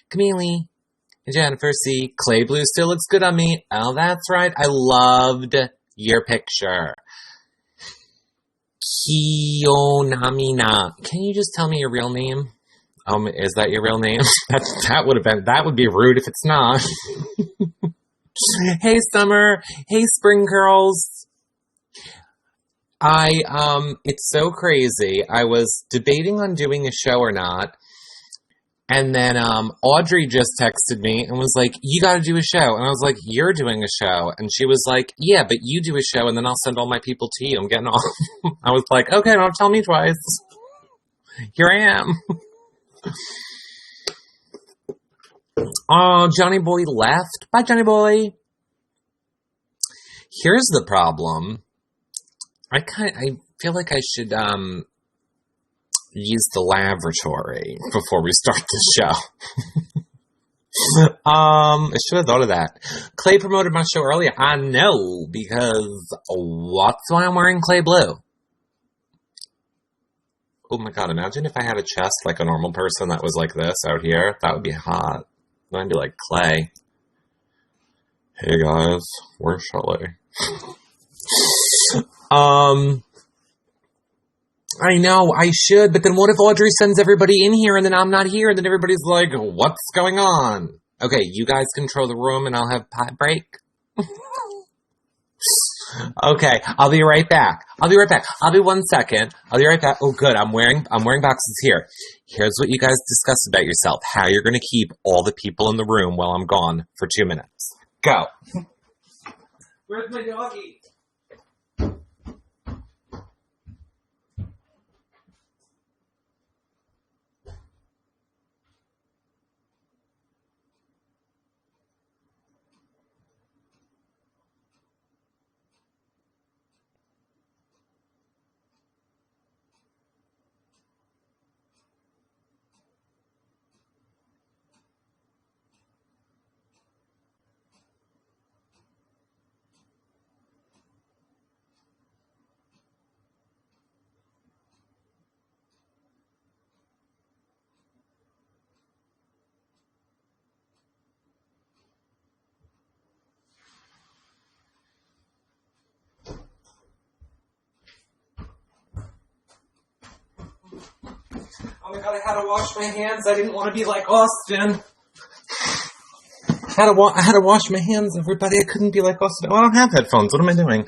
Camille and Jennifer C. Clay blue still looks good on me. Oh, that's right. I loved your picture. Kionamina. Can you just tell me your real name? Is that your real name? That would be rude if it's not. Hey, Summer. Hey, Spring Girls. It's so crazy. I was debating on doing a show or not. And then, Audrey just texted me and was like, you gotta do a show. And I was like, you're doing a show. And she was like, yeah, but you do a show and then I'll send all my people to you. I'm getting off. I was like, okay, don't tell me twice. Here I am. Oh, Johnny Boy left. Bye, Johnny Boy. Here's the problem. I feel like I should, use the lavatory before we start the show. I should have thought of that. Clay promoted my show earlier. I know, because what's why I'm wearing clay blue? Oh my god, imagine if I had a chest like a normal person that was like this out here. That would be hot. Then I'd be like Clay. Hey guys, where's Shelley? I know, I should, but then what if Audrey sends everybody in here and then I'm not here and then everybody's like, what's going on? Okay, you guys control the room and I'll have pot break. Okay, I'll be right back. I'll be 1 second. I'll be right back. Oh, good. I'm wearing boxes here. Here's what you guys discussed about yourself. How you're going to keep all the people in the room while I'm gone for 2 minutes. Go. Where's my doggy? Oh my god, I had to wash my hands. I didn't want to be like Austin. I had to wash my hands, everybody. I couldn't be like Austin. Oh, I don't have headphones. What am I doing?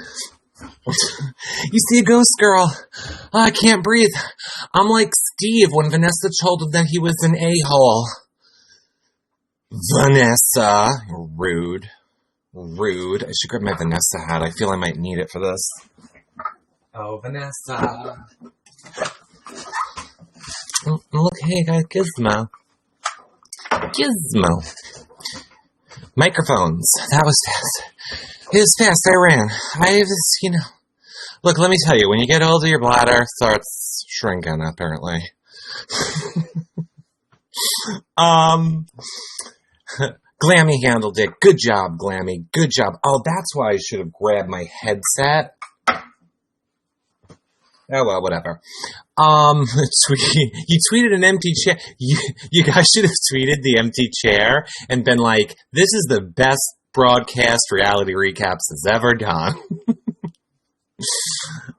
You see a ghost girl. Oh, I can't breathe. I'm like Steve when Vanessa told him that he was an a-hole. Vanessa. Rude. I should grab my Vanessa hat. I feel I might need it for this. Oh, Vanessa. Look, hey, guys, Gizmo. Microphones. That was fast. It was fast. I ran. Look, let me tell you, when you get older, your bladder starts shrinking, apparently. Glammy handled it. Good job, Glammy. Good job. Oh, that's why I should have grabbed my headset. Oh, well, whatever. You tweeted an empty chair. You guys should have tweeted the empty chair and been like, this is the best broadcast reality recaps has ever done.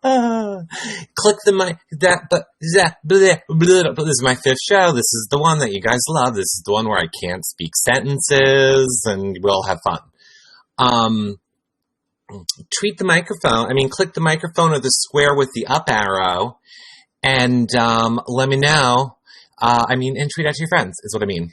Click the mic. This is my 5th show. This is the one that you guys love. This is the one where I can't speak sentences and we'll have fun. Click the microphone or the square with the up arrow and let me know. And tweet out to your friends is what I mean.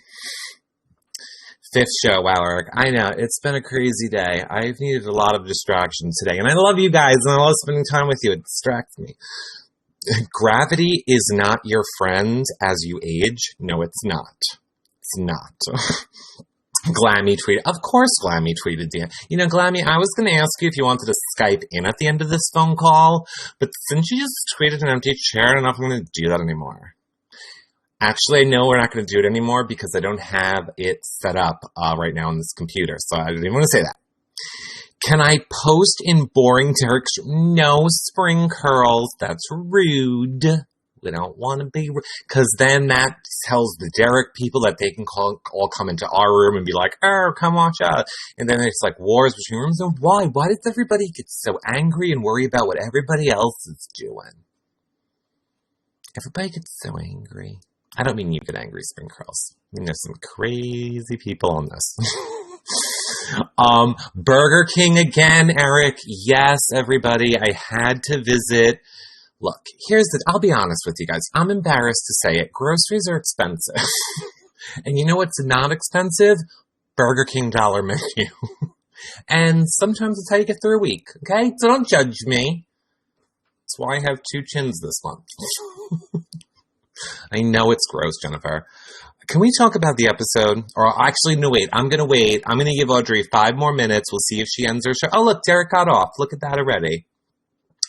5th show. Wow, Eric. I know. It's been a crazy day. I've needed a lot of distraction today. And I love you guys and I love spending time with you. It distracts me. Gravity is not your friend as you age. No, it's not. It's not. Glammy tweeted. Of course Glammy tweeted. Glammy, I was going to ask you if you wanted to Skype in at the end of this phone call, but since you just tweeted an empty chair, I don't know if I'm going to do that anymore. Actually, I know we're not going to do it anymore because I don't have it set up right now on this computer, so I didn't even want to say that. Can I post in boring Derek? No, Spring Curls. That's rude. We don't want to be, because then that tells the Derek people that they can all come into our room and be like, oh, come watch out. And then it's like wars between rooms. And why? Why does everybody get so angry and worry about what everybody else is doing? Everybody gets so angry. I don't mean you get angry, Spring Curls. I mean, there's some crazy people on this. Burger King again, Eric. Yes, everybody. I had to visit. Look, I'll be honest with you guys. I'm embarrassed to say it. Groceries are expensive. And you know what's not expensive? Burger King dollar menu. And sometimes it's how you get through a week, okay? So don't judge me. That's why I have 2 chins this month. I know it's gross, Jennifer. Can we talk about the episode? Or actually, no, wait. I'm going to wait. I'm going to give Audrey 5 more minutes. We'll see if she ends her show. Oh, look, Derek got off. Look at that already.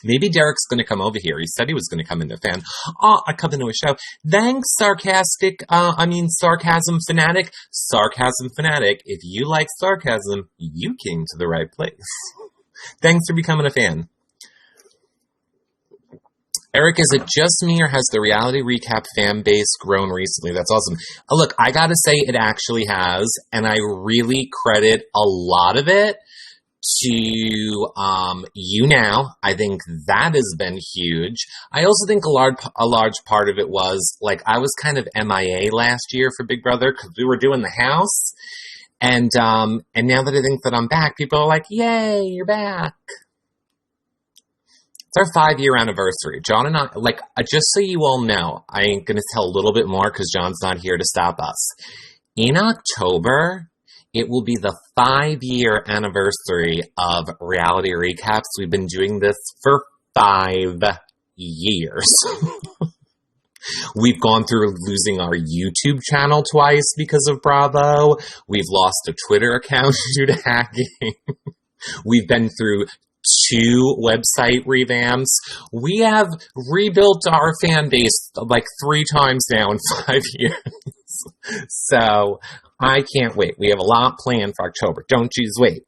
Maybe Derek's going to come over here. He said he was going to come into a fan. Oh, I come into a show. Thanks, sarcasm fanatic. Sarcasm fanatic. If you like sarcasm, you came to the right place. Thanks for becoming a fan. Eric, is it just me or has the reality recap fan base grown recently? That's awesome. Look, I gotta say it actually has, and I really credit a lot of it to you now. I think that has been huge. I also think a large part of it was, like, I was kind of MIA last year for Big Brother because we were doing the house, and now that I think that I'm back, people are like, yay, you're back. It's our 5-year anniversary. John and I, like, just so you all know, I ain't going to tell a little bit more because John's not here to stop us. In October, it will be the 5-year anniversary of Reality Recaps. We've been doing this for 5 years. We've gone through losing our YouTube channel twice because of Bravo. We've lost a Twitter account due to hacking. We've been through 2 website revamps. We have rebuilt our fan base like 3 times now in 5 years. So I can't wait. We have a lot planned for October. Don't you just wait.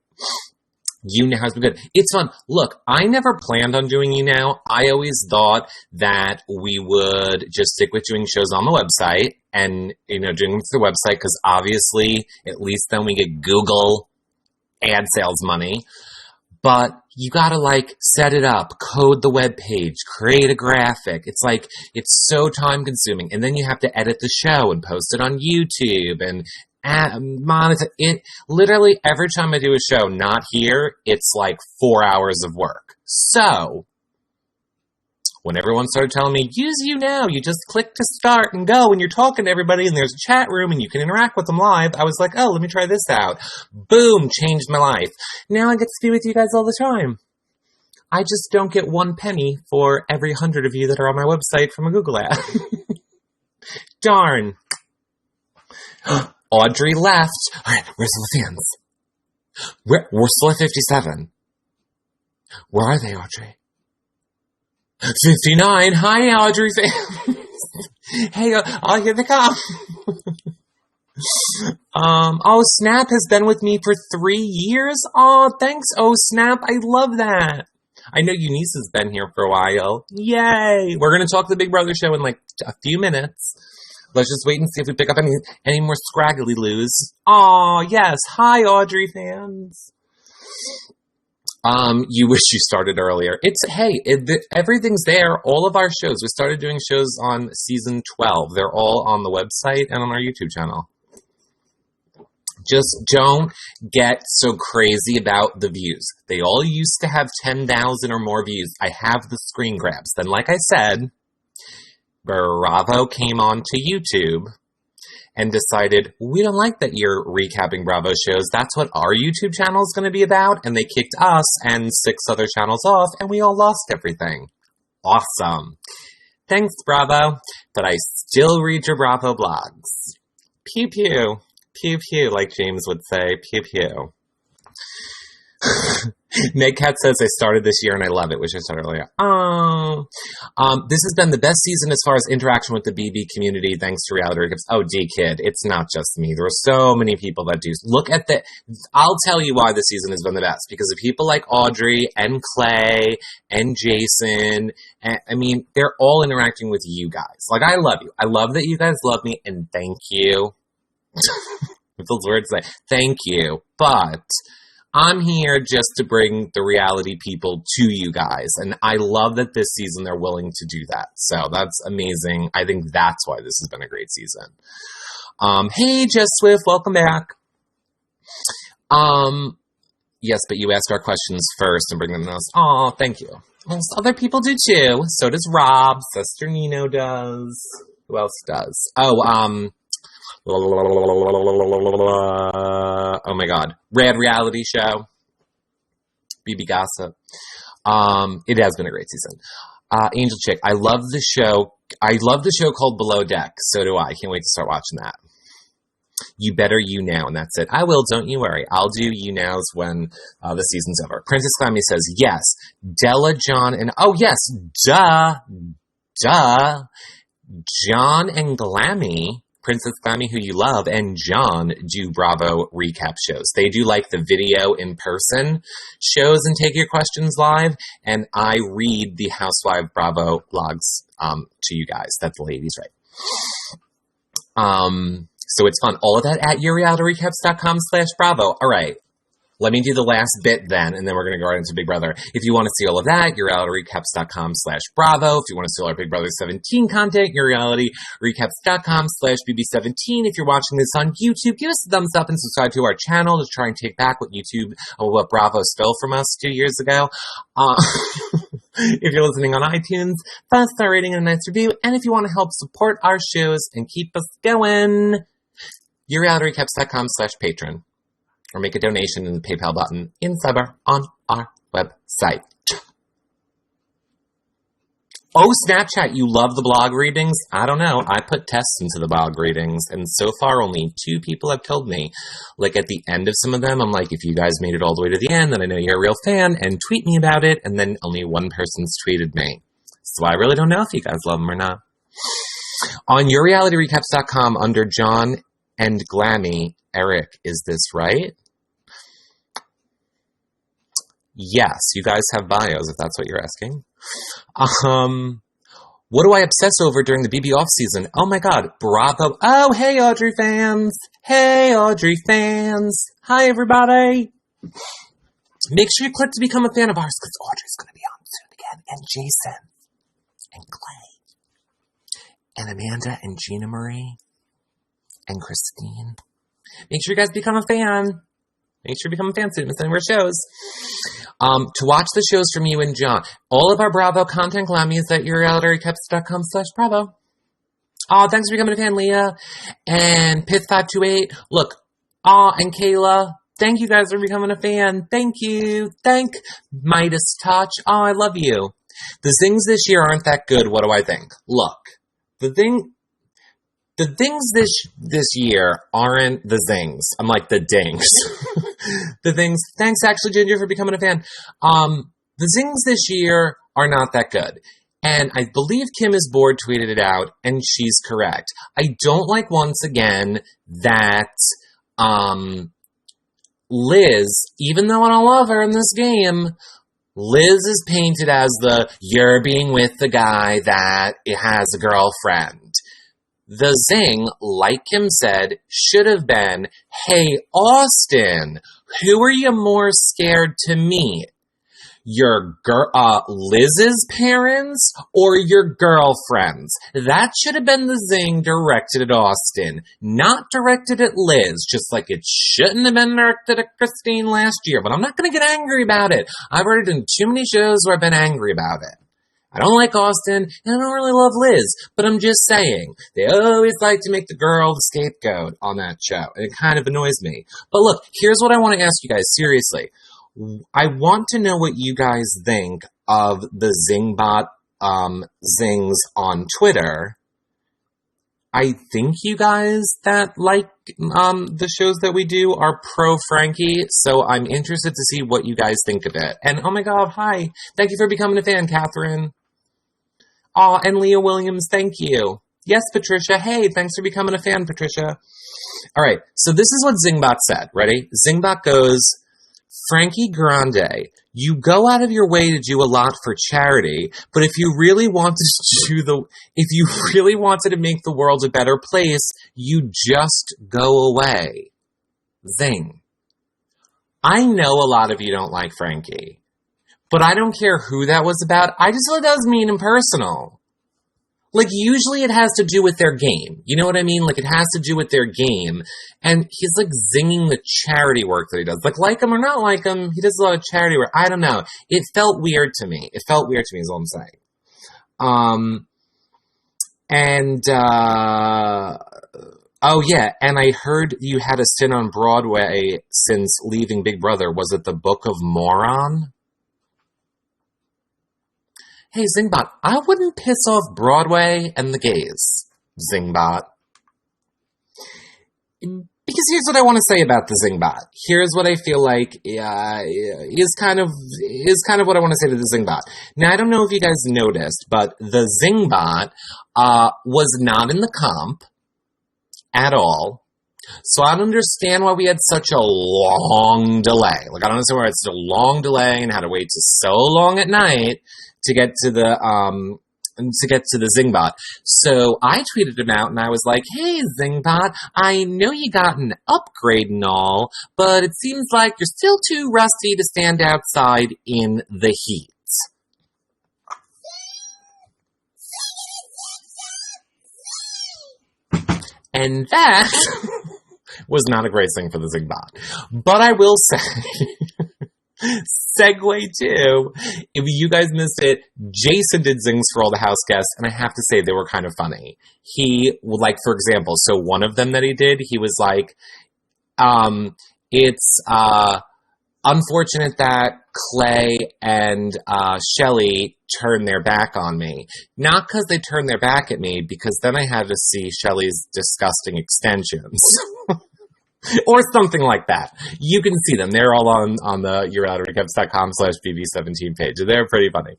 You Now has been good. It's fun. Look, I never planned on doing You Now. I always thought that we would just stick with doing shows on the website and, doing them through the website because obviously at least then we get Google ad sales money. But you gotta, like, set it up, code the web page, create a graphic. It's so time consuming. And then you have to edit the show and post it on YouTube and monetize it. Literally every time I do a show, not here, it's like 4 hours of work. So when everyone started telling me, use You Now, you just click to start and go, and you're talking to everybody, and there's a chat room, and you can interact with them live, I was like, oh, let me try this out. Boom, changed my life. Now I get to be with you guys all the time. I just don't get 1 penny for every 100 of you that are on my website from a Google ad. Darn. Audrey left. All right, where's the fans? We're still at 57. Where are they, Audrey? 59. Hi, Audrey fans. Hey, here they come. Snap has been with me for 3 years. Oh, thanks. Oh, Snap. I love that. I know Eunice has been here for a while. Yay. We're going to talk the Big Brother show in like a few minutes. Let's just wait and see if we pick up any more scraggly loos. Oh, yes. Hi, Audrey fans. You wish you started earlier. Everything's there. All of our shows. We started doing shows on season 12. They're all on the website and on our YouTube channel. Just don't get so crazy about the views. They all used to have 10,000 or more views. I have the screen grabs. Then, like I said, Bravo came on to YouTube and decided, we don't like that you're recapping Bravo shows. That's what our YouTube channel is going to be about. And they kicked us and 6 other channels off, and we all lost everything. Awesome. Thanks, Bravo. But I still read your Bravo blogs. Pew pew. Pew pew, like James would say. Pew pew. Meg Cat says, I started this year and I love it, which I said earlier. Oh. This has been the best season as far as interaction with the BB community, thanks to reality recaps. Oh, D-Kid, it's not just me. There are so many people that do. Look at the... I'll tell you why this season has been the best. Because of people like Audrey and Clay and Jason. And, I mean, they're all interacting with you guys. Like, I love you. I love that you guys love me, and thank you. With those words, like, thank you. But... I'm here just to bring the reality people to you guys. And I love that this season they're willing to do that. So that's amazing. I think that's why this has been a great season. Hey, Just Swift, welcome back. Yes, but you ask our questions first and bring them to us. Oh, thank you. Well, other people do too. So does Rob. Sister Nino does. Who else does? Oh, oh my God. Rad Reality Show. BB Gossip. It has been a great season. Angel Chick. I love the show. I love the show called Below Deck. So do I. Can't wait to start watching that. You better you now, and that's it. I will, don't you worry. I'll do you nows when the season's over. Princess Glammy says, yes. Della, John, and... Oh, yes. Duh. John and Glammy... Princess Glammy, who you love, and John do Bravo recap shows. They do like the video in person shows and take your questions live, and I read the Housewife Bravo blogs to you guys. That's the ladies, right? So it's fun. All of that at yourrealityrecaps.com/Bravo. All right. Let me do the last bit then, and then we're going to go right into Big Brother. If you want to see all of that, yourrealityrecaps.com/Bravo. If you want to see all our Big Brother 17 content, yourrealityrecaps.com/BB17. If you're watching this on YouTube, give us a thumbs up and subscribe to our channel to try and take back what YouTube or what Bravo stole from us 2 years ago. If you're listening on iTunes, 5-star rating and a nice review. And if you want to help support our shows and keep us going, yourrealityrecaps.com/patron. Or make a donation in the PayPal button in Cyber on our website. Oh, Snapchat, you love the blog readings? I don't know. I put tests into the blog readings, and so far only 2 people have told me. Like, at the end of some of them, I'm like, if you guys made it all the way to the end, then I know you're a real fan, and tweet me about it, and then only 1 person's tweeted me. So I really don't know if you guys love them or not. On yourrealityrecaps.com, under John and Glammy, Eric, is this right? Yes, you guys have bios, if that's what you're asking. What do I obsess over during the BB off season? Oh my God, Bravo. Oh, hey, Audrey fans. Hey, Audrey fans. Hi, everybody. Make sure you click to become a fan of ours, because Audrey's going to be on soon again. And Jason. And Clay. And Amanda and Gina Marie. And Christine. Make sure you guys become a fan. Make sure you become a fan soon. Miss any more shows. To watch the shows from you and John. All of our Bravo content, Glammy, is at yourrealityrecaps.com/Bravo. Oh, thanks for becoming a fan, Leah. And Pith528. Look. And Kayla. Thank you guys for becoming a fan. Thank you. Thank Midas Touch. Oh, I love you. The things this year aren't that good. What do I think? Look. The things this year aren't the zings. I'm like the dings. The things. Thanks, actually, Ginger, for becoming a fan. The zings this year are not that good. And I believe Kim is bored tweeted it out, and she's correct. I don't like, once again, that Liz, even though I don't love her in this game, Liz is painted as you're being with the guy that has a girlfriend. The zing, like Kim said, should have been, hey, Austin, who are you more scared to meet? Your Liz's parents or your girlfriends? That should have been the zing directed at Austin, not directed at Liz, just like it shouldn't have been directed at Christine last year. But I'm not going to get angry about it. I've already done too many shows where I've been angry about it. I don't like Austin, and I don't really love Liz, but I'm just saying, they always like to make the girl the scapegoat on that show, and it kind of annoys me. But look, here's what I want to ask you guys, seriously. I want to know what you guys think of the Zingbot zings on Twitter I think you guys that like the shows that we do are pro Frankie, so I'm interested to see what you guys think of it. And oh my god, hi. Thank you for becoming a fan, Catherine. Aw, and Leah Williams, thank you. Yes, Patricia. Hey, thanks for becoming a fan, Patricia. All right, so this is what Zingbot said. Ready? Zingbot goes, Frankie Grande, you go out of your way to do a lot for charity, but if you really wanted to make the world a better place, you just go away. Zing. I know a lot of you don't like Frankie, but I don't care who that was about. I just thought that was mean and personal. Like, usually it has to do with their game. You know what I mean? Like, it has to do with their game. And he's, like, zinging the charity work that he does. Like him or not like him, he does a lot of charity work. I don't know. It felt weird to me. It felt weird to me is all I'm saying. Oh, yeah, and I heard you had a stint on Broadway since leaving Big Brother. Was it The Book of Moron? Hey, Zingbot, I wouldn't piss off Broadway and the gays, Zingbot. Because here's what I want to say about the Zingbot. Here's what I feel like is kind of what I want to say to the Zingbot. Now, I don't know if you guys noticed, but the Zingbot was not in the comp at all. So I don't understand why we had such a long delay. Like, I don't understand why we had such a long delay and had to wait so long at night to get to the Zingbot. So I tweeted him out and I was like, hey, Zingbot, I know you got an upgrade and all, but it seems like you're still too rusty to stand outside in the heat. And that was not a great thing for the Zingbot. But I will say, segue to, if you guys missed it, Jason did zings for all the house guests, and I have to say they were kind of funny. He, like, for example, so one of them that he did, he was like, it's unfortunate that Clay and Shelley turned their back on me. Not because they turned their back at me, because then I had to see Shelley's disgusting extensions. Or something like that. You can see them. They're all on the youroutofrecaps.com/BB17 page. They're pretty funny.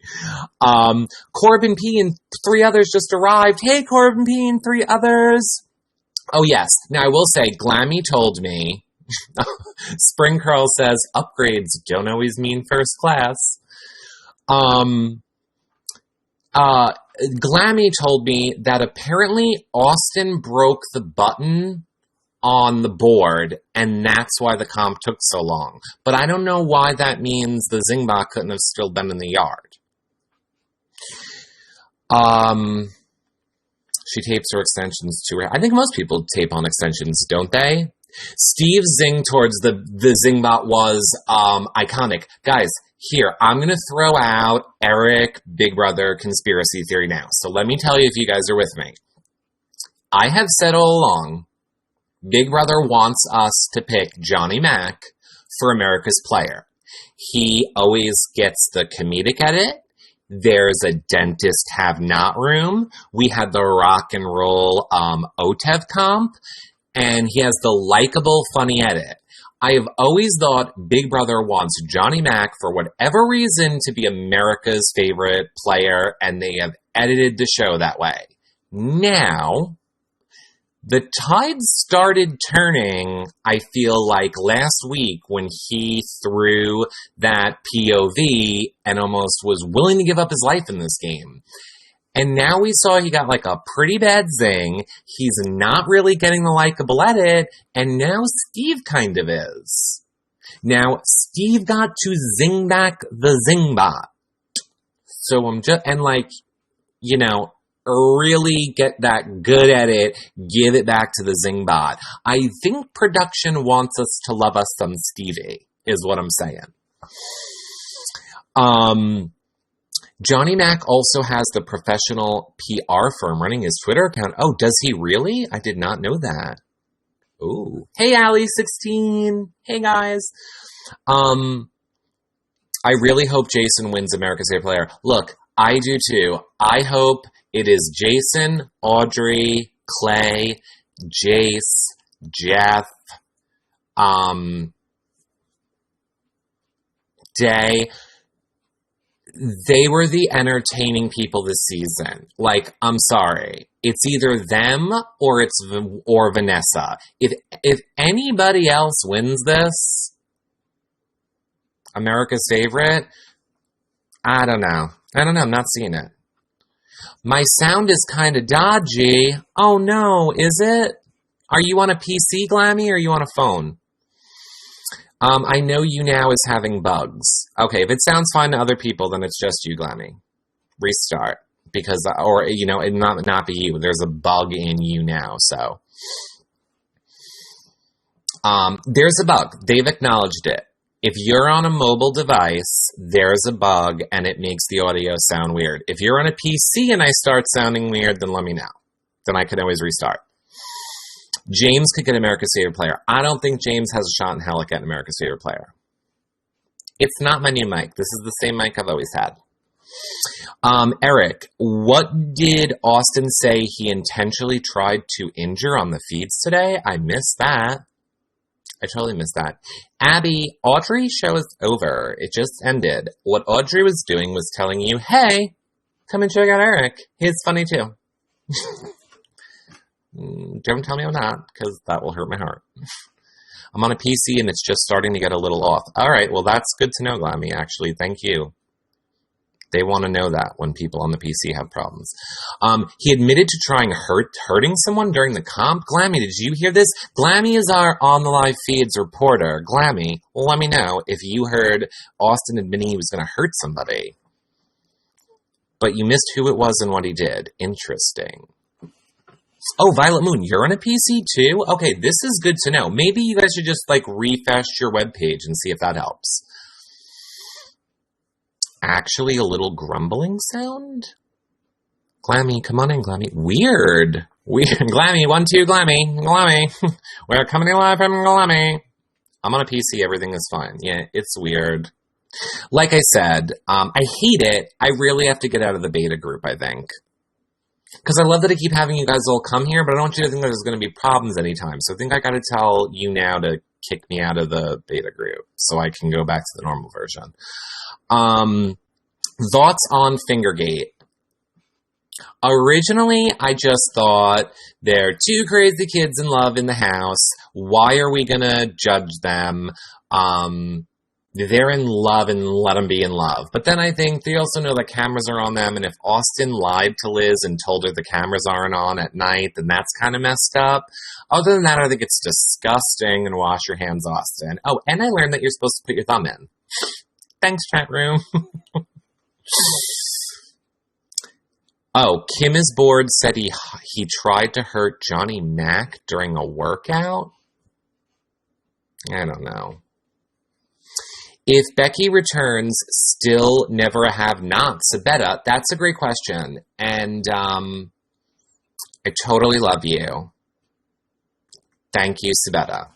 Corbin P and 3 others just arrived. Hey, Corbin P and 3 others. Oh, yes. Now, I will say, Glammy told me, Spring Curl says, upgrades don't always mean first class. Glammy told me that apparently Austin broke the button on the board, and that's why the comp took so long. But I don't know why that means the Zingbot couldn't have still been in the yard. She tapes her extensions to her. I think most people tape on extensions, don't they? Steve's zing towards the Zingbot was iconic. Guys, here, I'm going to throw out Eric Big Brother conspiracy theory now. So let me tell you if you guys are with me. I have said all along, Big Brother wants us to pick Johnny Mac for America's Player. He always gets the comedic edit. There's a dentist have-not room. We had the rock and roll OTEV comp. And he has the likable, funny edit. I have always thought Big Brother wants Johnny Mac, for whatever reason, to be America's favorite player, and they have edited the show that way. Now, the tide started turning, I feel like, last week when he threw that POV and almost was willing to give up his life in this game. And now we saw he got like a pretty bad zing. He's not really getting the likable edit. And now Steve kind of is. Now Steve got to zing back the Zingbot. So I'm just, and like, you know, really get that good edit, give it back to the Zingbot. I think production wants us to love us some Stevie, is what I'm saying. Johnny Mac also has the professional PR firm running his Twitter account. Oh, does he really? I did not know that. Ooh. Hey, Allie16. Hey, guys. I really hope Jason wins America's Favorite Player. Look, I do too. I hope it is Jason, Audrey, Clay, Jace, Jeff, Day. They were the entertaining people this season. Like, I'm sorry. It's either them or or Vanessa. If anybody else wins this, America's favorite, I don't know. I'm not seeing it. My sound is kind of dodgy. Oh no, is it? Are you on a PC, Glammy, or are you on a phone? I know YouNow is having bugs. Okay, if it sounds fine to other people, then it's just you, Glammy. Restart. Because, or, you know, it not be you. There's a bug in YouNow, so. There's a bug. They've acknowledged it. If you're on a mobile device, there's a bug, and it makes the audio sound weird. If you're on a PC and I start sounding weird, then let me know. Then I can always restart. James could get America's Favorite Player. I don't think James has a shot in hell at getting America's Favorite Player. It's not my new mic. This is the same mic I've always had. Eric, what did Austin say he intentionally tried to injure on the feeds today? I missed that. I totally missed that. Abby, Audrey's show is over. It just ended. What Audrey was doing was telling you, hey, come and check out Eric. He's funny too. Don't tell me I'm not, because that will hurt my heart. I'm on a PC and it's just starting to get a little off. All right, well, that's good to know, Glammy, actually. Thank you. They want to know that when people on the PC have problems. He admitted to trying hurting someone during the comp. Glammy, did you hear this? Glammy is our On the Live Feeds reporter. Glammy, let me know if you heard Austin admitting he was going to hurt somebody. But you missed who it was and what he did. Interesting. Oh, Violet Moon, you're on a PC too? Okay, this is good to know. Maybe you guys should just, like, refresh your webpage and see if that helps. Actually, a little grumbling sound? Glammy, come on in, Glammy. Weird. Glammy, 1, 2, Glammy. Glammy. We're coming in live from Glammy. I'm on a PC, everything is fine. Yeah, it's weird. Like I said, I hate it. I really have to get out of the beta group, I think. Because I love that I keep having you guys all come here, but I don't want you to think there's going to be problems anytime. So I think I got to tell you now to kick me out of the beta group so I can go back to the normal version. Thoughts on Fingergate? Originally, I just thought they're two crazy kids in love in the house. Why are we going to judge them? They're in love and let them be in love. But then I think they also know that cameras are on them, and if Austin lied to Liz and told her the cameras aren't on at night, then that's kind of messed up. Other than that, I think it's disgusting, and wash your hands, Austin. Oh, and I learned that you're supposed to put your thumb in. Thanks, chat room. Oh, Kim is bored said he tried to hurt Johnny Mac during a workout? I don't know. If Becky returns, still never a have-not, Sabetta, that's a great question. And I totally love you. Thank you, Sabetta.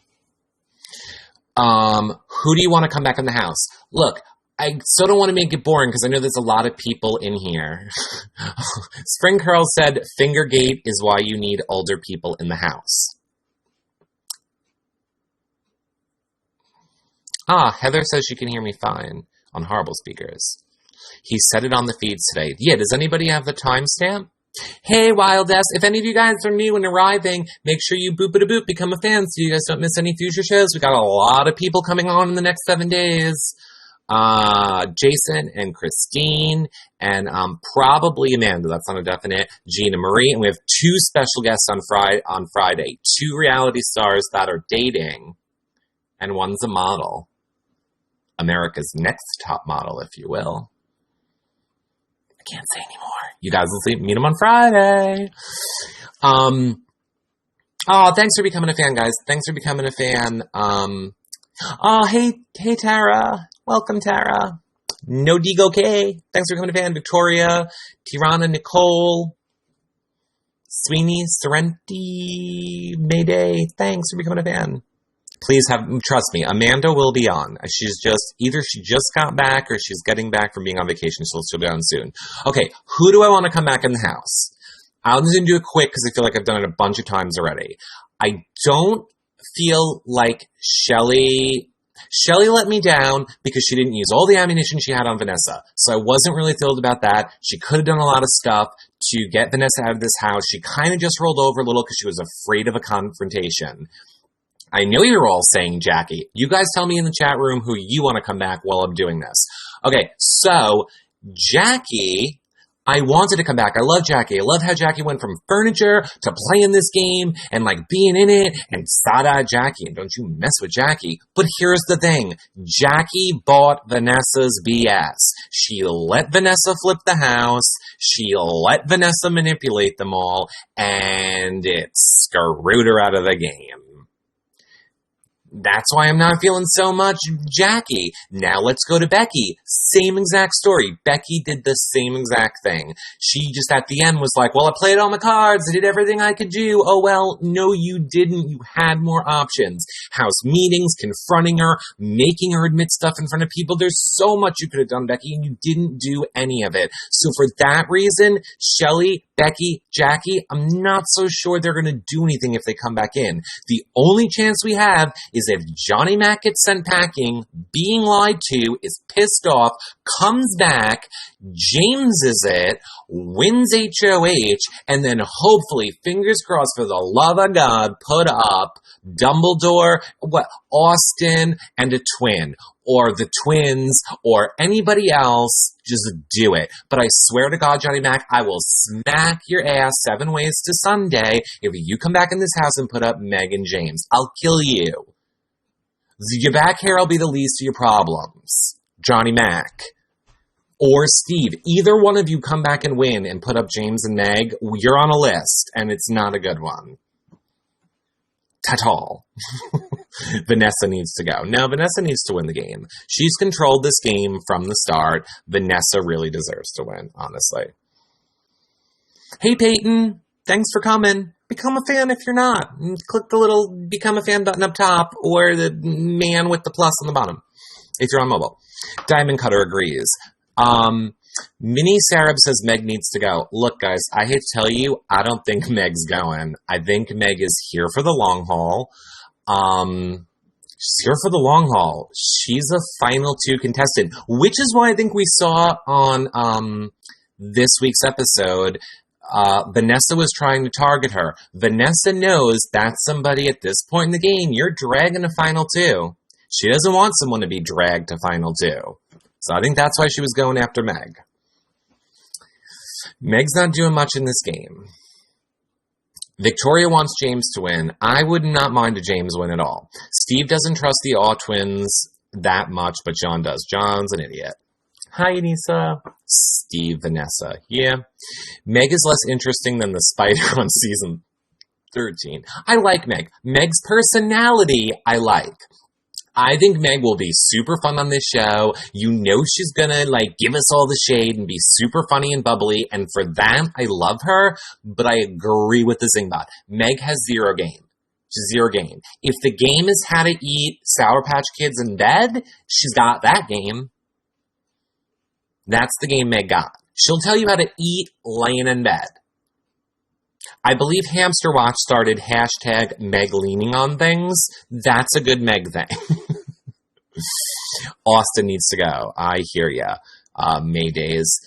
Who do you want to come back in the house? Look, I still don't want to make it boring because I know there's a lot of people in here. Spring Curl said, Fingergate is why you need older people in the house. Heather says she can hear me fine on Horrible Speakers. He said it on the feeds today. Yeah, does anybody have the timestamp? Hey, Wild S, if any of you guys are new and arriving, make sure you boop-a-da-boop, become a fan so you guys don't miss any future shows. We got a lot of people coming on in the next 7 days. Jason and Christine and probably Amanda, that's not a definite, Gina Marie, and we have 2 special guests on Friday. 2 reality stars that are dating, and one's a model. America's next top model, if you will. I can't say anymore. You guys will meet him on Friday. Thanks for becoming a fan, guys. Thanks for becoming a fan. Hey, Tara. Welcome, Tara. No Digo K. Thanks for becoming a fan. Victoria, Tirana, Nicole, Sweeney, Sorrenti, Mayday. Thanks for becoming a fan. Please trust me, Amanda will be on. She just got back or she's getting back from being on vacation, so she'll be on soon. Okay, who do I want to come back in the house? I'm just going to do it quick because I feel like I've done it a bunch of times already. I don't feel like Shelly let me down because she didn't use all the ammunition she had on Vanessa. So I wasn't really thrilled about that. She could have done a lot of stuff to get Vanessa out of this house. She kind of just rolled over a little because she was afraid of a confrontation. I know you're all saying Jackie. You guys tell me in the chat room who you want to come back while I'm doing this. Okay, so Jackie, I wanted to come back. I love Jackie. I love how Jackie went from furniture to playing this game and like being in it and side-eyed Jackie. And don't you mess with Jackie. But here's the thing. Jackie bought Vanessa's BS. She let Vanessa flip the house. She let Vanessa manipulate them all. And it screwed her out of the game. That's why I'm not feeling so much Jackie. Now let's go to Becky. Same exact story. Becky did the same exact thing. She just at the end was like, well, I played all my cards. I did everything I could do. Oh, well, no, you didn't. You had more options. House meetings, confronting her, making her admit stuff in front of people. There's so much you could have done, Becky, and you didn't do any of it. So for that reason, Shelly, Becky, Jackie, I'm not so sure they're going to do anything if they come back in. The only chance we have is if Johnny Mac gets sent packing, being lied to, is pissed off, comes back, Jameses it, wins HOH, and then hopefully, fingers crossed for the love of God, put up Dumbledore, Austin, and a twin. Or the twins, or anybody else, just do it. But I swear to God, Johnny Mac, I will smack your ass 7 ways to Sunday if you come back in this house and put up Meg and James. I'll kill you. Your back hair will be the least of your problems. Johnny Mac. Or Steve. Either one of you come back and win and put up James and Meg, you're on a list, and it's not a good one. Ta-tal. Vanessa needs to go. No, Vanessa needs to win the game. She's controlled this game from the start. Vanessa really deserves to win, honestly. Hey, Peyton. Thanks for coming. Become a fan if you're not. Click the little Become a Fan button up top or the man with the plus on the bottom if you're on mobile. Diamond Cutter agrees. Minnie Sarab says Meg needs to go. Look, guys, I hate to tell you, I don't think Meg's going. I think Meg is here for the long haul. She's here for the long haul. She's a final 2 contestant, which is why I think we saw on this week's episode, Vanessa was trying to target her. Vanessa knows that's somebody at this point in the game you're dragging to final 2. She doesn't want someone to be dragged to final 2. So I think that's why she was going after Meg. Meg's not doing much in this game. Victoria wants James to win. I would not mind a James win at all. Steve doesn't trust the Aw twins that much, but John does. John's an idiot. Hi, Anissa. Steve, Vanessa. Yeah. Meg is less interesting than the spider on season 13. I like Meg. Meg's personality, I like. I think Meg will be super fun on this show. You know she's gonna, give us all the shade and be super funny and bubbly, and for that, I love her, but I agree with the Zingbot. Meg has 0 game. She's 0 game. If the game is how to eat Sour Patch Kids in bed, she's got that game. That's the game Meg got. She'll tell you how to eat laying in bed. I believe Hamster Watch started hashtag Meg leaning on things. That's a good Meg thing. Austin needs to go. I hear ya. Maydays.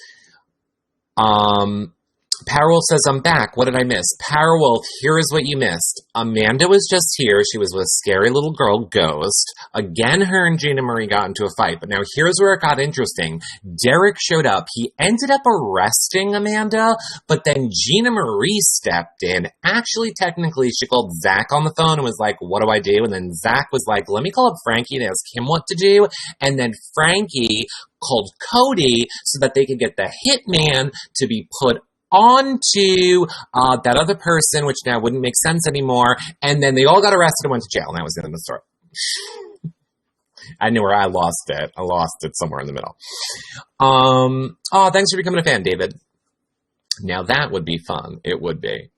Powerwolf says, I'm back. What did I miss? Powerwolf, here is what you missed. Amanda was just here. She was with scary little girl, Ghost. Again, her and Gina Marie got into a fight. But now here's where it got interesting. Derek showed up. He ended up arresting Amanda, but then Gina Marie stepped in. Actually, technically, she called Zach on the phone and was like, what do I do? And then Zach was like, let me call up Frankie and ask him what to do. And then Frankie called Cody so that they could get the hitman to be put onto that other person, which now wouldn't make sense anymore, and then they all got arrested and went to jail, and that was the end of the story. I knew where I lost it. I lost it somewhere in the middle. Thanks for becoming a fan, David. Now that would be fun. It would be.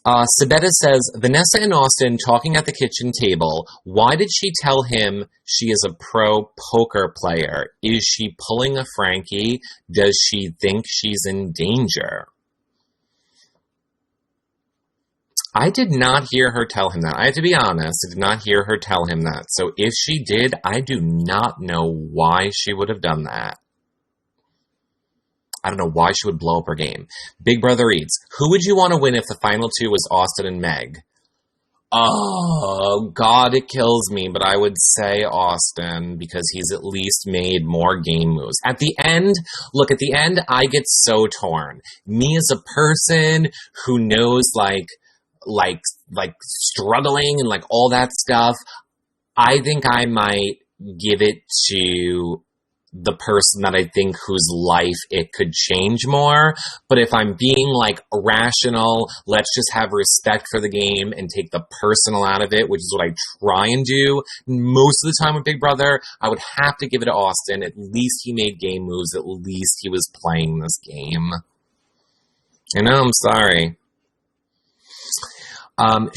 Sabetta says, Vanessa and Austin talking at the kitchen table. Why did she tell him she is a pro poker player? Is she pulling a Frankie? Does she think she's in danger? I did not hear her tell him that. I have to be honest. I did not hear her tell him that. So if she did, I do not know why she would have done that. I don't know why she would blow up her game. Big Brother Eats. Who would you want to win if the final two was Austin and Meg? Oh, God, it kills me, but I would say Austin because he's at least made more game moves. At the end, I get so torn. Me as a person who knows, like struggling and, like, all that stuff, I think I might give it to the person that I think whose life it could change more. But if I'm being, like, rational, let's just have respect for the game and take the personal out of it, which is what I try and do most of the time with Big Brother, I would have to give it to Austin. At least he made game moves. At least he was playing this game. I know, I'm sorry.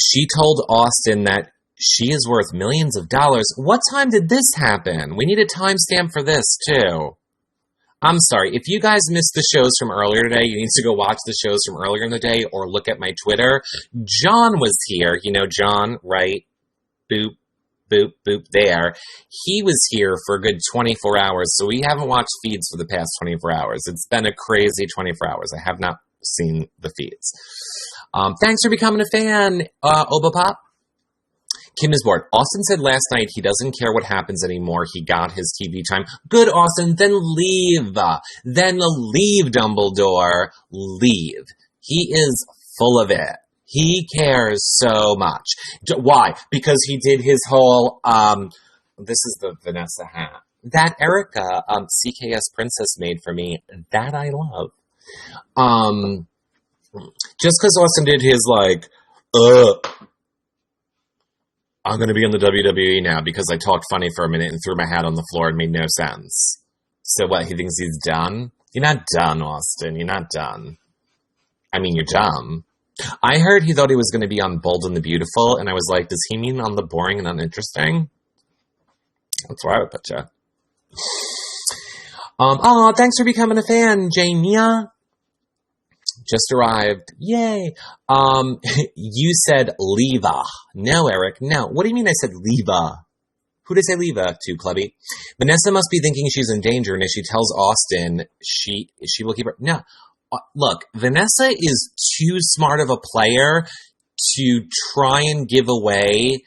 She told Austin that she is worth millions of dollars. What time did this happen? We need a timestamp for this, too. I'm sorry. If you guys missed the shows from earlier today, you need to go watch the shows from earlier in the day or look at my Twitter. John was here. You know John, right? Boop, boop, boop, there. He was here for a good 24 hours, so we haven't watched feeds for the past 24 hours. It's been a crazy 24 hours. I have not seen the feeds. Thanks for becoming a fan, Obapop. Kim is bored. Austin said last night he doesn't care what happens anymore. He got his TV time. Good, Austin. Then leave. Then leave, Dumbledore. Leave. He is full of it. He cares so much. Why? Because he did his whole, this is the Vanessa hat. That Erica, CKS Princess made for me. That I love. Just because Austin did his, like, I'm going to be in the WWE now because I talked funny for a minute and threw my hat on the floor and made no sense. So what, he thinks he's done? You're not done, Austin. You're not done. I mean, you're dumb. I heard he thought he was going to be on Bold and the Beautiful, and I was like, does he mean on the boring and uninteresting? That's where I would put you. Thanks for becoming a fan, Jamia. Just arrived. Yay. You said Leva. No, Eric, no. What do you mean I said Leva? Who did I say Leva to, Clubby? Vanessa must be thinking she's in danger, and if she tells Austin, she will keep her... No. Look, Vanessa is too smart of a player to try and give away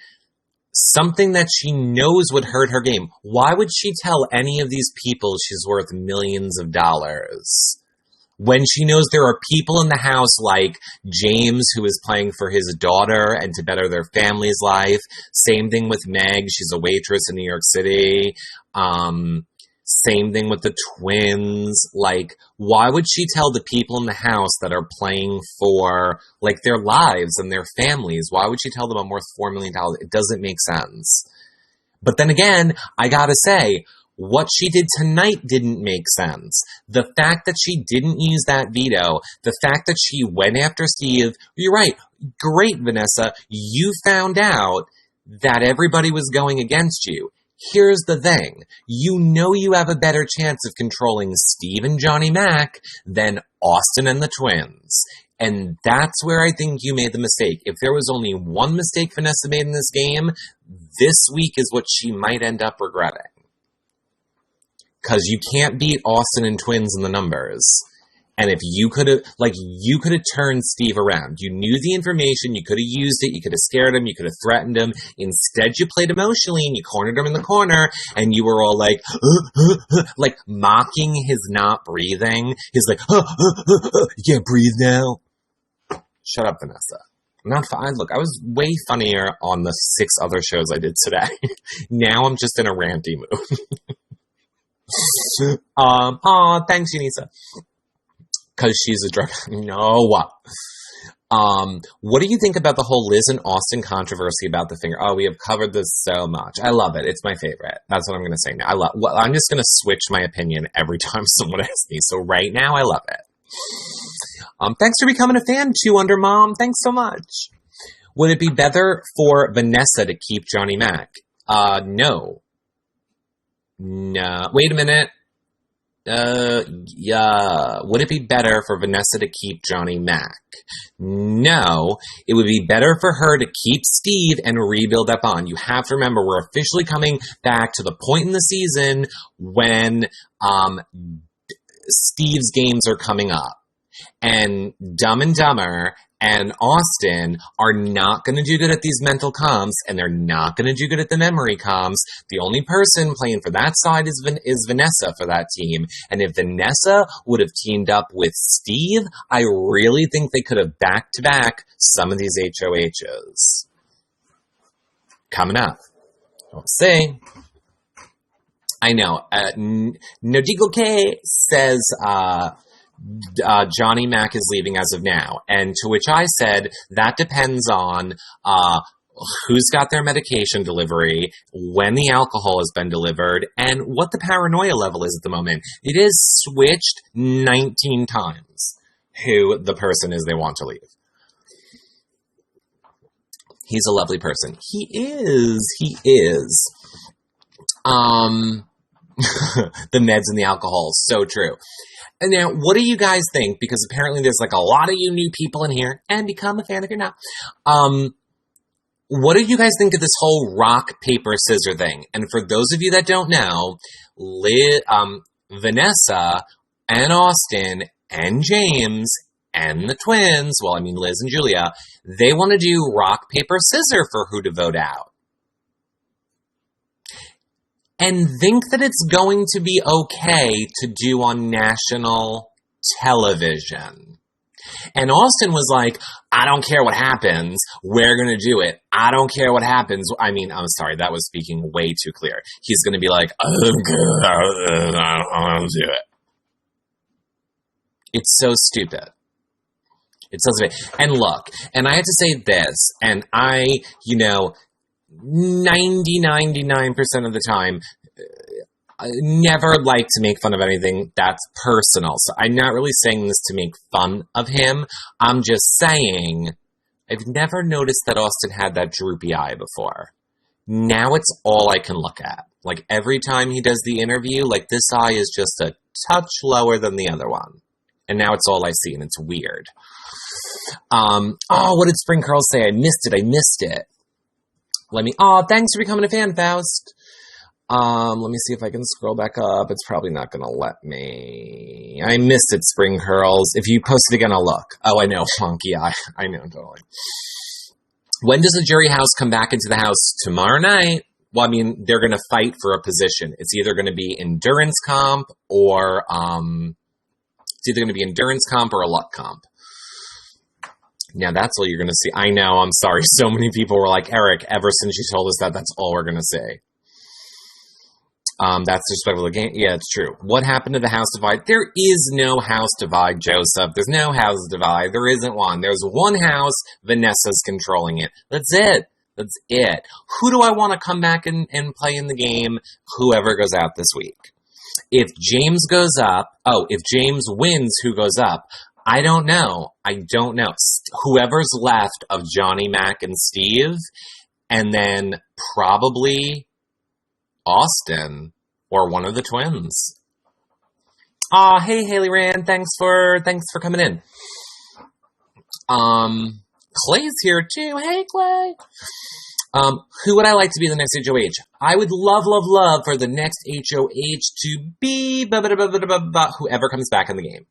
something that she knows would hurt her game. Why would she tell any of these people she's worth millions of dollars? When she knows there are people in the house like James, who is playing for his daughter and to better their family's life. Same thing with Meg. She's a waitress in New York City. Same thing with the twins. Like, why would she tell the people in the house that are playing for, like, their lives and their families? Why would she tell them I'm worth $4 million? It doesn't make sense. But then again, I gotta say, what she did tonight didn't make sense. The fact that she didn't use that veto, the fact that she went after Steve, you're right, great, Vanessa, you found out that everybody was going against you. Here's the thing, you know you have a better chance of controlling Steve and Johnny Mac than Austin and the twins. And that's where I think you made the mistake. If there was only one mistake Vanessa made in this game, this week is what she might end up regretting. Because you can't beat Austin and twins in the numbers. And if you could have turned Steve around. You knew the information, you could have used it, you could have scared him, you could have threatened him. Instead, you played emotionally and you cornered him in the corner and you were all like, like mocking his not breathing. He's like, you can't breathe now. Shut up, Vanessa. Not fine. Look, I was way funnier on the 6 other shows I did today. Now I'm just in a ranty mood. Thanks, Unisa. Because she's a drug. No. What do you think about the whole Liz and Austin controversy about the finger? Oh, we have covered this so much. I love it. It's my favorite. That's what I'm going to say now. I'm just going to switch my opinion every time someone asks me. So right now, I love it. Thanks for becoming a fan, 2 Under Mom. Thanks so much. Would it be better for Vanessa to keep Johnny Mac? No. No. Wait a minute. yeah, would it be better for Vanessa to keep Johnny Mac? No, it would be better for her to keep Steve and rebuild that bond. You have to remember, we're officially coming back to the point in the season when Steve's games are coming up. And Dumb and Dumber and Austin are not going to do good at these mental comms, and they're not going to do good at the memory comms. The only person playing for that side is Vanessa for that team. And if Vanessa would have teamed up with Steve, I really think they could have back-to-back some of these HOHs. Coming up. We'll see. I know. Nodigo K says, Johnny Mac is leaving as of now. And to which I said, that depends on who's got their medication delivery, when the alcohol has been delivered, and what the paranoia level is at the moment. It is switched 19 times who the person is they want to leave. He's a lovely person. He is. The meds and the alcohol, so true. And now, what do you guys think? Because apparently there's like a lot of you new people in here, and become a fan if you're not. What do you guys think of this whole rock, paper, scissors thing? And for those of you that don't know, Vanessa and Austin and James and the twins, well, I mean Liz and Julia, they want to do rock, paper, scissors for who to vote out. And think that it's going to be okay to do on national television. And Austin was like, I don't care what happens, we're going to do it. I don't care what happens. I mean, I'm sorry, that was speaking way too clear. He's going to be like, I don't do it. It's so stupid. It's so stupid. And look, and I have to say this, and I, 99% of the time, I never like to make fun of anything that's personal. So I'm not really saying this to make fun of him. I'm just saying, I've never noticed that Austin had that droopy eye before. Now it's all I can look at. Like every time he does the interview, like this eye is just a touch lower than the other one. And now it's all I see, and it's weird. What did Spring Curls say? I missed it. Thanks for becoming a fan, Faust. Let me see if I can scroll back up. It's probably not going to let me. I missed it, Spring Curls. If you post it again, I'll look. Oh, I know, Funky. I know, totally. When does the jury house come back into the house? Tomorrow night. Well, I mean, they're going to fight for a position. It's either going to be endurance comp or, it's either going to be endurance comp or a luck comp. Now, that's all you're going to see. I know, I'm sorry. So many people were like, Eric, ever since you told us that, that's all we're going to say. That's disrespectful to the game. Yeah, it's true. What happened to the house divide? There is no house divide, Joseph. There's no house divide. There isn't one. There's one house. Vanessa's controlling it. That's it. Who do I want to come back and play in the game? Whoever goes out this week. If James wins, who goes up? I don't know. Whoever's left of Johnny Mac and Steve, and then probably Austin or one of the twins. Hey Haley Rand, thanks for coming in. Clay's here too. Hey Clay. Who would I like to be the next HOH? I would love for the next HOH to be whoever comes back in the game.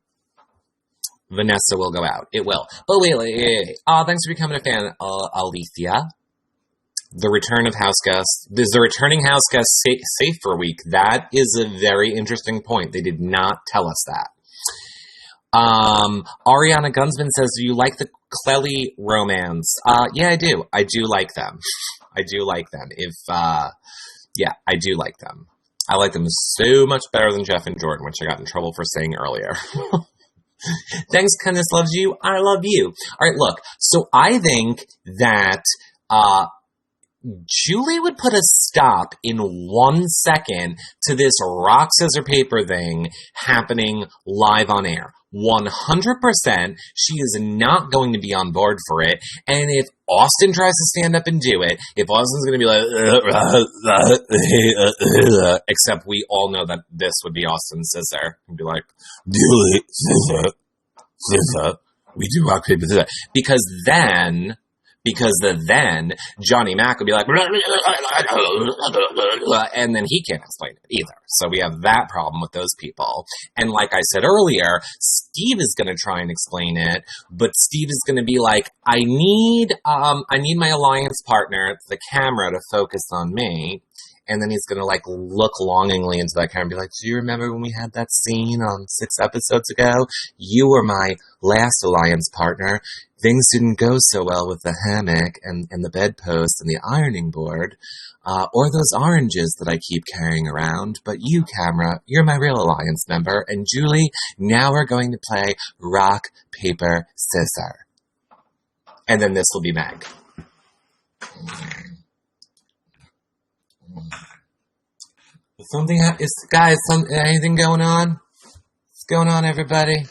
Vanessa will go out. It will. But wait. Thanks for becoming a fan, Alethea. The return of house guests. Is the returning house guest safe for a week? That is a very interesting point. They did not tell us that. Ariana Gunsman says, do you like the Clelly romance? Yeah, I do. I do like them. I do like them. I do like them. I like them so much better than Jeff and Jordan, which I got in trouble for saying earlier. Thanks, Kenneth loves you. I love you. All right, look. So I think that Julie would put a stop in 1 second to this rock, scissors, paper thing happening live on air. 100%, she is not going to be on board for it. And if Austin tries to stand up and do it, if Austin's going to be like, except we all know that this would be Austin's scissor. He'd be like, Julie, scissor, we do rock, paper, scissor. Because then Johnny Mac would be like, and then he can't explain it either. So we have that problem with those people. And like I said earlier, Steve is going to try and explain it, but Steve is going to be like, I need my alliance partner, the camera, to focus on me. And then he's going to, like, look longingly into that camera and be like, do you remember when we had that scene on 6 episodes ago? You were my last alliance partner. Things didn't go so well with the hammock and the bedpost and the ironing board, or those oranges that I keep carrying around. But you, camera, you're my real alliance member. And Julie, now we're going to play rock, paper, scissor. And then this will be Meg. Anything going on? What's going on, everybody?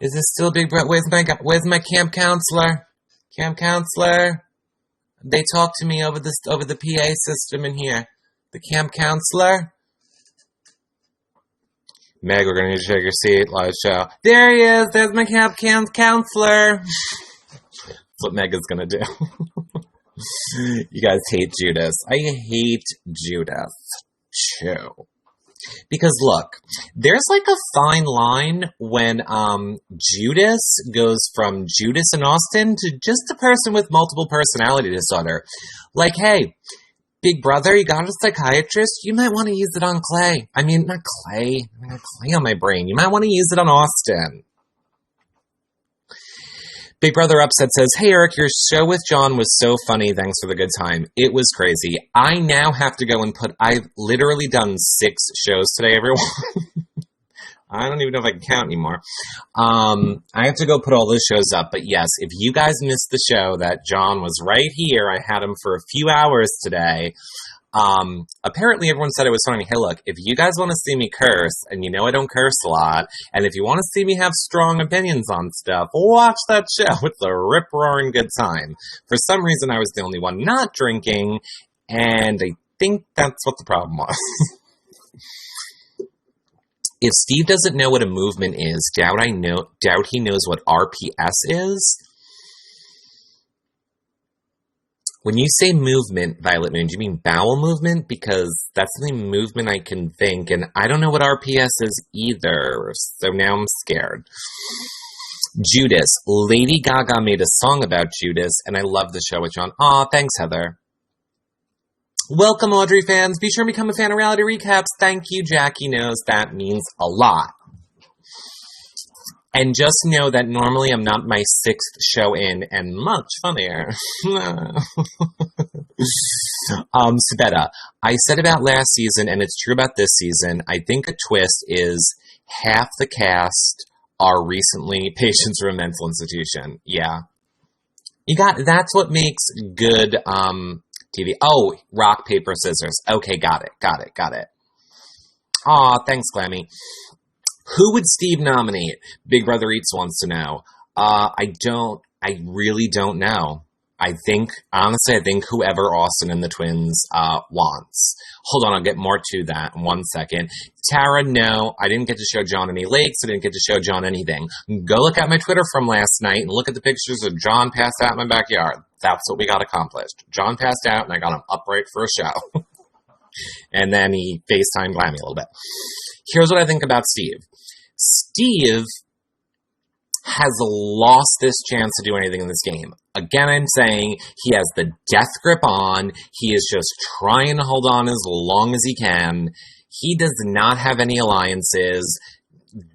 Is this still Big Brother? Where's my camp counselor? Camp counselor? They talk to me over the PA system in here. The camp counselor? Meg, we're gonna need you to take your seat. Live show. There he is. There's my camp counselor. That's what Meg is gonna do. You guys hate Judas. I hate Judas, too. Because, look, there's like a fine line when Judas goes from Judas and Austin to just a person with multiple personality disorder. Like, hey, Big Brother, you got a psychiatrist? You might want to use it on Clay. I mean, not Clay. I got Clay on my brain. You might want to use it on Austin. Big Brother Upset says, hey, Eric, your show with John was so funny. Thanks for the good time. It was crazy. I now have to go and I've literally done 6 shows today, everyone. I don't even know if I can count anymore. I have to go put all those shows up. But yes, if you guys missed the show that John was right here, I had him for a few hours today. Apparently everyone said it was funny. Hey, look, if you guys want to see me curse, and you know I don't curse a lot, and if you want to see me have strong opinions on stuff, watch that show. It's a rip-roaring good time. For some reason, I was the only one not drinking, and I think that's what the problem was. If Steve doesn't know what a movement is, doubt he knows what RPS is. When you say movement, Violet Moon, do you mean bowel movement? Because that's the only movement I can think, and I don't know what RPS is either, so now I'm scared. Judas. Lady Gaga made a song about Judas, and I love the show with John. Aw, thanks, Heather. Welcome, Audrey fans. Be sure to become a fan of Reality Recaps. Thank you, Jackie knows that means a lot. And just know that normally I'm not my 6th show in, and much funnier. Sabetta, I said about last season, and it's true about this season, I think a twist is half the cast are recently patients from a mental institution. Yeah. That's what makes good TV. Oh, rock, paper, scissors. Okay, got it. Aw, thanks, Glammy. Who would Steve nominate? Big Brother Eats wants to know. I really don't know. Honestly, I think whoever Austin and the twins wants. Hold on, I'll get more to that in 1 second. Tara, no, I didn't get to show John any lakes. I didn't get to show John anything. Go look at my Twitter from last night and look at the pictures of John passed out in my backyard. That's what we got accomplished. John passed out, and I got him upright for a show. And then he FaceTimed Glammy a little bit. Here's what I think about Steve. Steve has lost this chance to do anything in this game. Again, I'm saying he has the death grip on. He is just trying to hold on as long as he can. He does not have any alliances.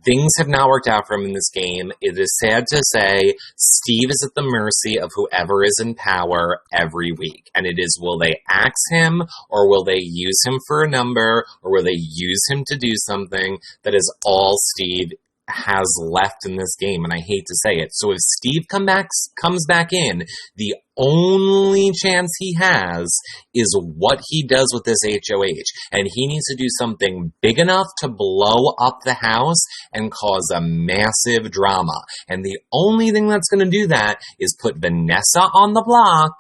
Things have not worked out for him in this game. It is sad to say Steve is at the mercy of whoever is in power every week. And it is, will they axe him, or will they use him for a number, or will they use him to do something? That is all Steve has left in this game, and I hate to say it. So if Steve comes back in, the only chance he has is what he does with this HOH. And he needs to do something big enough to blow up the house and cause a massive drama. And the only thing that's going to do that is put Vanessa on the block,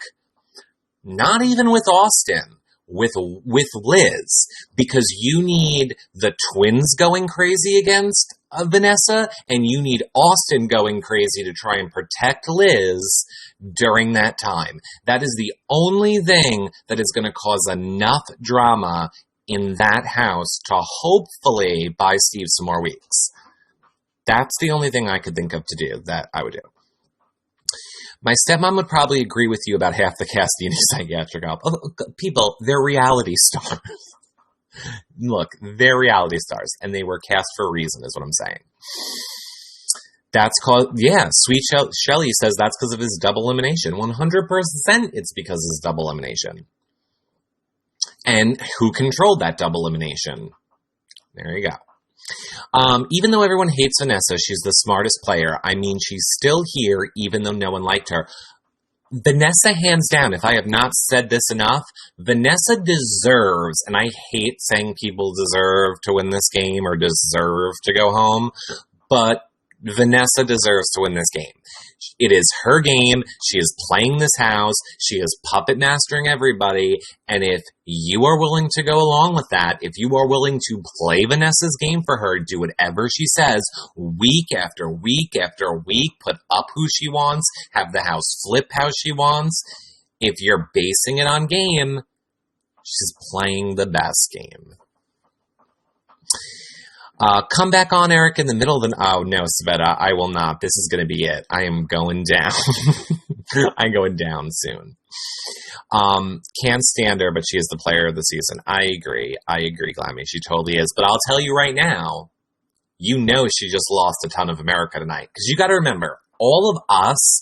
not even with Austin, with Liz, because you need the twins going crazy against Vanessa, and you need Austin going crazy to try and protect Liz during that time. That is the only thing that is going to cause enough drama in that house to hopefully buy Steve some more weeks. That's the only thing I could think of to do that I would do. My stepmom would probably agree with you about half the cast being psychiatric help. People, they're reality stars. Look, they're reality stars, and they were cast for a reason, is what I'm saying. That's called, Sweet Shelley says that's because of his double elimination. 100% it's because of his double elimination. And who controlled that double elimination? There you go. Even though everyone hates Vanessa, she's the smartest player. I mean, she's still here, even though no one liked her. Vanessa, hands down, if I have not said this enough, Vanessa deserves, and I hate saying people deserve to win this game or deserve to go home, but Vanessa deserves to win this game. It is her game. She is playing this house. She is puppet mastering everybody. And if you are willing to go along with that, if you are willing to play Vanessa's game for her, do whatever she says week after week after week, put up who she wants, have the house flip how she wants. If you're basing it on game, she's playing the best game. Come back on, Eric, in the middle of oh no, Sveta, I will not. This is going to be it. I am going down. I'm going down soon. Can't stand her, but she is the player of the season. I agree, Glammy. She totally is. But I'll tell you right now, you know she just lost a ton of America tonight. Because you got to remember, all of us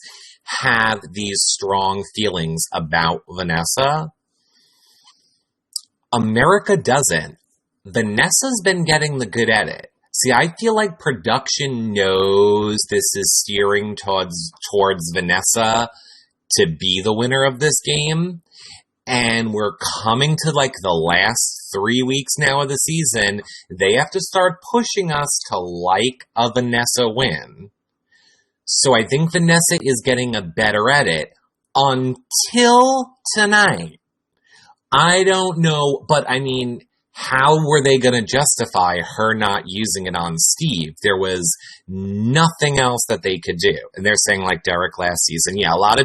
have these strong feelings about Vanessa. America doesn't. Vanessa's been getting the good edit. See, I feel like production knows this is steering towards Vanessa to be the winner of this game. And we're coming to like the last 3 weeks now of the season. They have to start pushing us to like a Vanessa win. So I think Vanessa is getting a better edit until tonight. I don't know, but I mean, how were they going to justify her not using it on Steve? There was nothing else that they could do. And they're saying like Derek last season. Yeah, a lot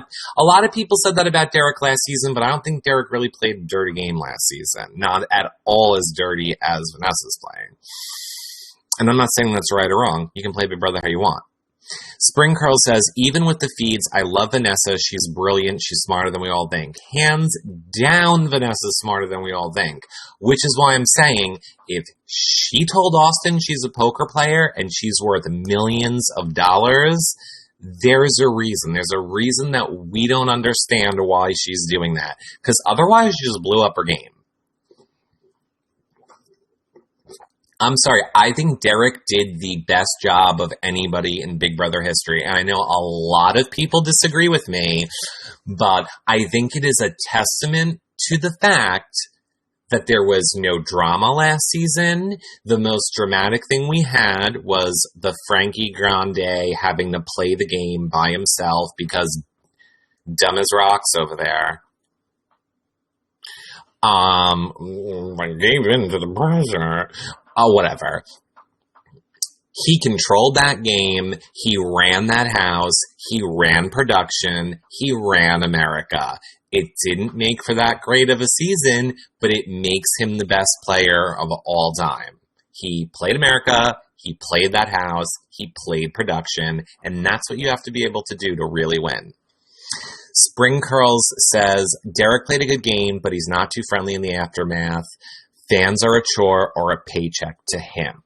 of people said that about Derek last season, but I don't think Derek really played a dirty game last season. Not at all as dirty as Vanessa's playing. And I'm not saying that's right or wrong. You can play Big Brother how you want. Spring Curl says, even with the feeds, I love Vanessa. She's brilliant. She's smarter than we all think. Hands down, Vanessa's smarter than we all think. Which is why I'm saying, if she told Austin she's a poker player and she's worth millions of dollars, there's a reason. There's a reason that we don't understand why she's doing that. Because otherwise, she just blew up her game. I'm sorry, I think Derek did the best job of anybody in Big Brother history. And I know a lot of people disagree with me, but I think it is a testament to the fact that there was no drama last season. The most dramatic thing we had was the Frankie Grande having to play the game by himself because dumb as rocks over there. I gave in to the pressure. Oh, whatever. He controlled that game. He ran that house. He ran production. He ran America. It didn't make for that great of a season, but it makes him the best player of all time. He played America. He played that house. He played production. And that's what you have to be able to do to really win. Spring Curls says, Derek played a good game, but he's not too friendly in the aftermath. Fans are a chore or a paycheck to him.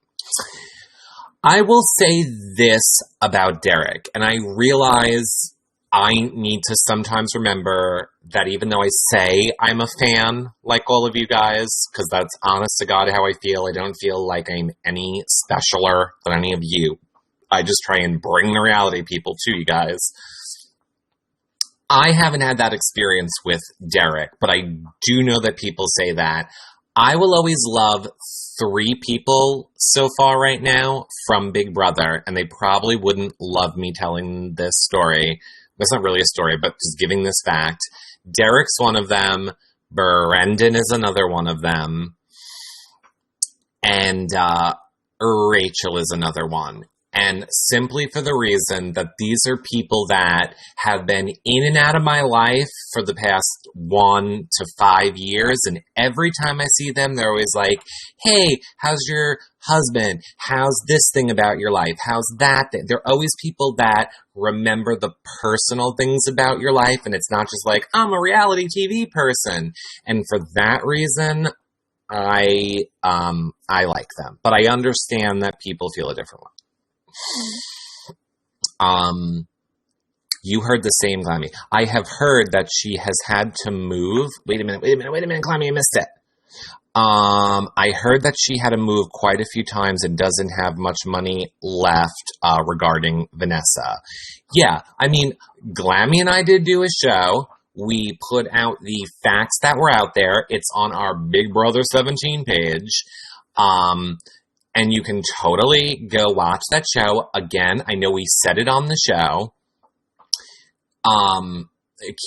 I will say this about Derek, and I realize I need to sometimes remember that even though I say I'm a fan, like all of you guys, because that's honest to God how I feel, I don't feel like I'm any specialer than any of you. I just try and bring the reality people to you guys. I haven't had that experience with Derek, but I do know that people say that. I will always love 3 people so far right now from Big Brother, and they probably wouldn't love me telling this story. That's not really a story, but just giving this fact. Derek's one of them. Brendan is another one of them. And Rachel is another one. And simply for the reason that these are people that have been in and out of my life for the past 1 to 5 years. And every time I see them, they're always like, hey, how's your husband? How's this thing about your life? How's that thing? They're always people that remember the personal things about your life. And it's not just like, I'm a reality TV person. And for that reason, I like them. But I understand that people feel a different way. You heard the same, Clammy. I have heard that she has had to move. Wait a minute, Clammy, I missed it. I heard that she had to move quite a few times and doesn't have much money left regarding Vanessa. Yeah, I mean, Glammy and I did do a show. We put out the facts that were out there. It's on our Big Brother 17 page. And you can totally go watch that show. Again, I know we said it on the show.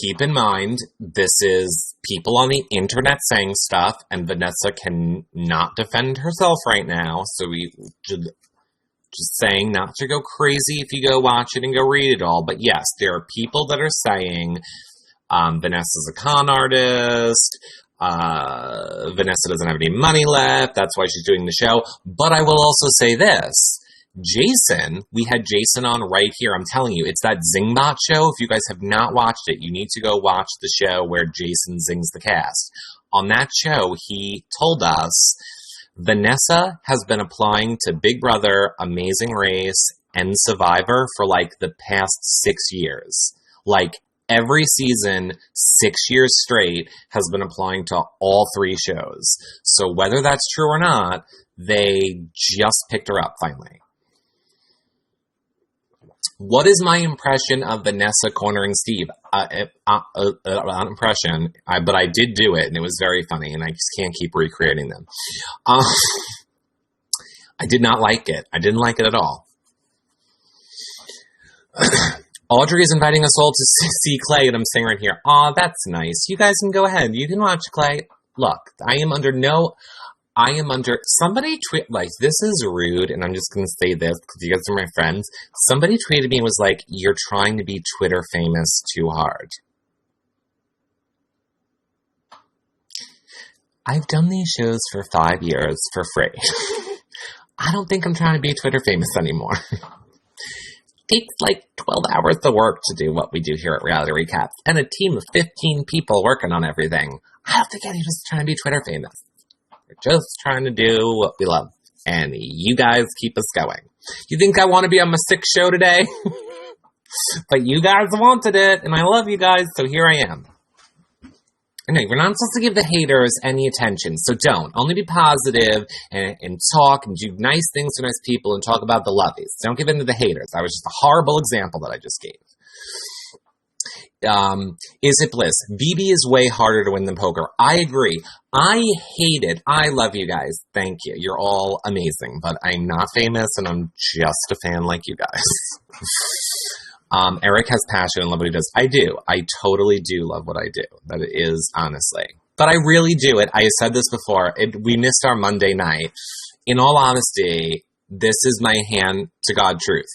Keep in mind, this is people on the internet saying stuff, and Vanessa cannot defend herself right now. So we just saying not to go crazy if you go watch it and go read it all. But yes, there are people that are saying Vanessa's a con artist. Vanessa doesn't have any money left. That's why she's doing the show. But I will also say this. Jason, we had Jason on right here. I'm telling you, it's that Zingbot show. If you guys have not watched it, you need to go watch the show where Jason zings the cast. On that show, he told us Vanessa has been applying to Big Brother, Amazing Race, and Survivor for like the past 6 years. Like, every season, 6 years straight, has been applying to all 3 shows. So whether that's true or not, they just picked her up finally. What is my impression of Vanessa cornering Steve? Not impression, but I did do it, and it was very funny, and I just can't keep recreating them. I did not like it. I didn't like it at all. Audrey is inviting us all to see Clay, and I'm saying right here, aw, that's nice. You guys can go ahead. You can watch Clay. Look, somebody tweet, like, this is rude, and I'm just going to say this, because you guys are my friends. Somebody tweeted me and was like, you're trying to be Twitter famous too hard. I've done these shows for 5 years for free. I don't think I'm trying to be Twitter famous anymore. Takes like 12 hours of work to do what we do here at Reality Recaps, and a team of 15 people working on everything. I don't think anyone's just trying to be Twitter famous. We're just trying to do what we love, and you guys keep us going. You think I want to be on my 6th show today? But you guys wanted it, and I love you guys, so here I am. No, we're not supposed to give the haters any attention, so don't. Only be positive and talk and do nice things to nice people and talk about the lovies. Don't give in to the haters. That was just a horrible example that I just gave. Is it Bliss? BB is way harder to win than poker. I agree. I hate it. I love you guys. Thank you. You're all amazing, but I'm not famous and I'm just a fan like you guys. Eric has passion and love what he does. I do. I totally do love what I do. That is, honestly. But I really do it. I said this before. We missed our Monday night. In all honesty, this is my hand to God truth.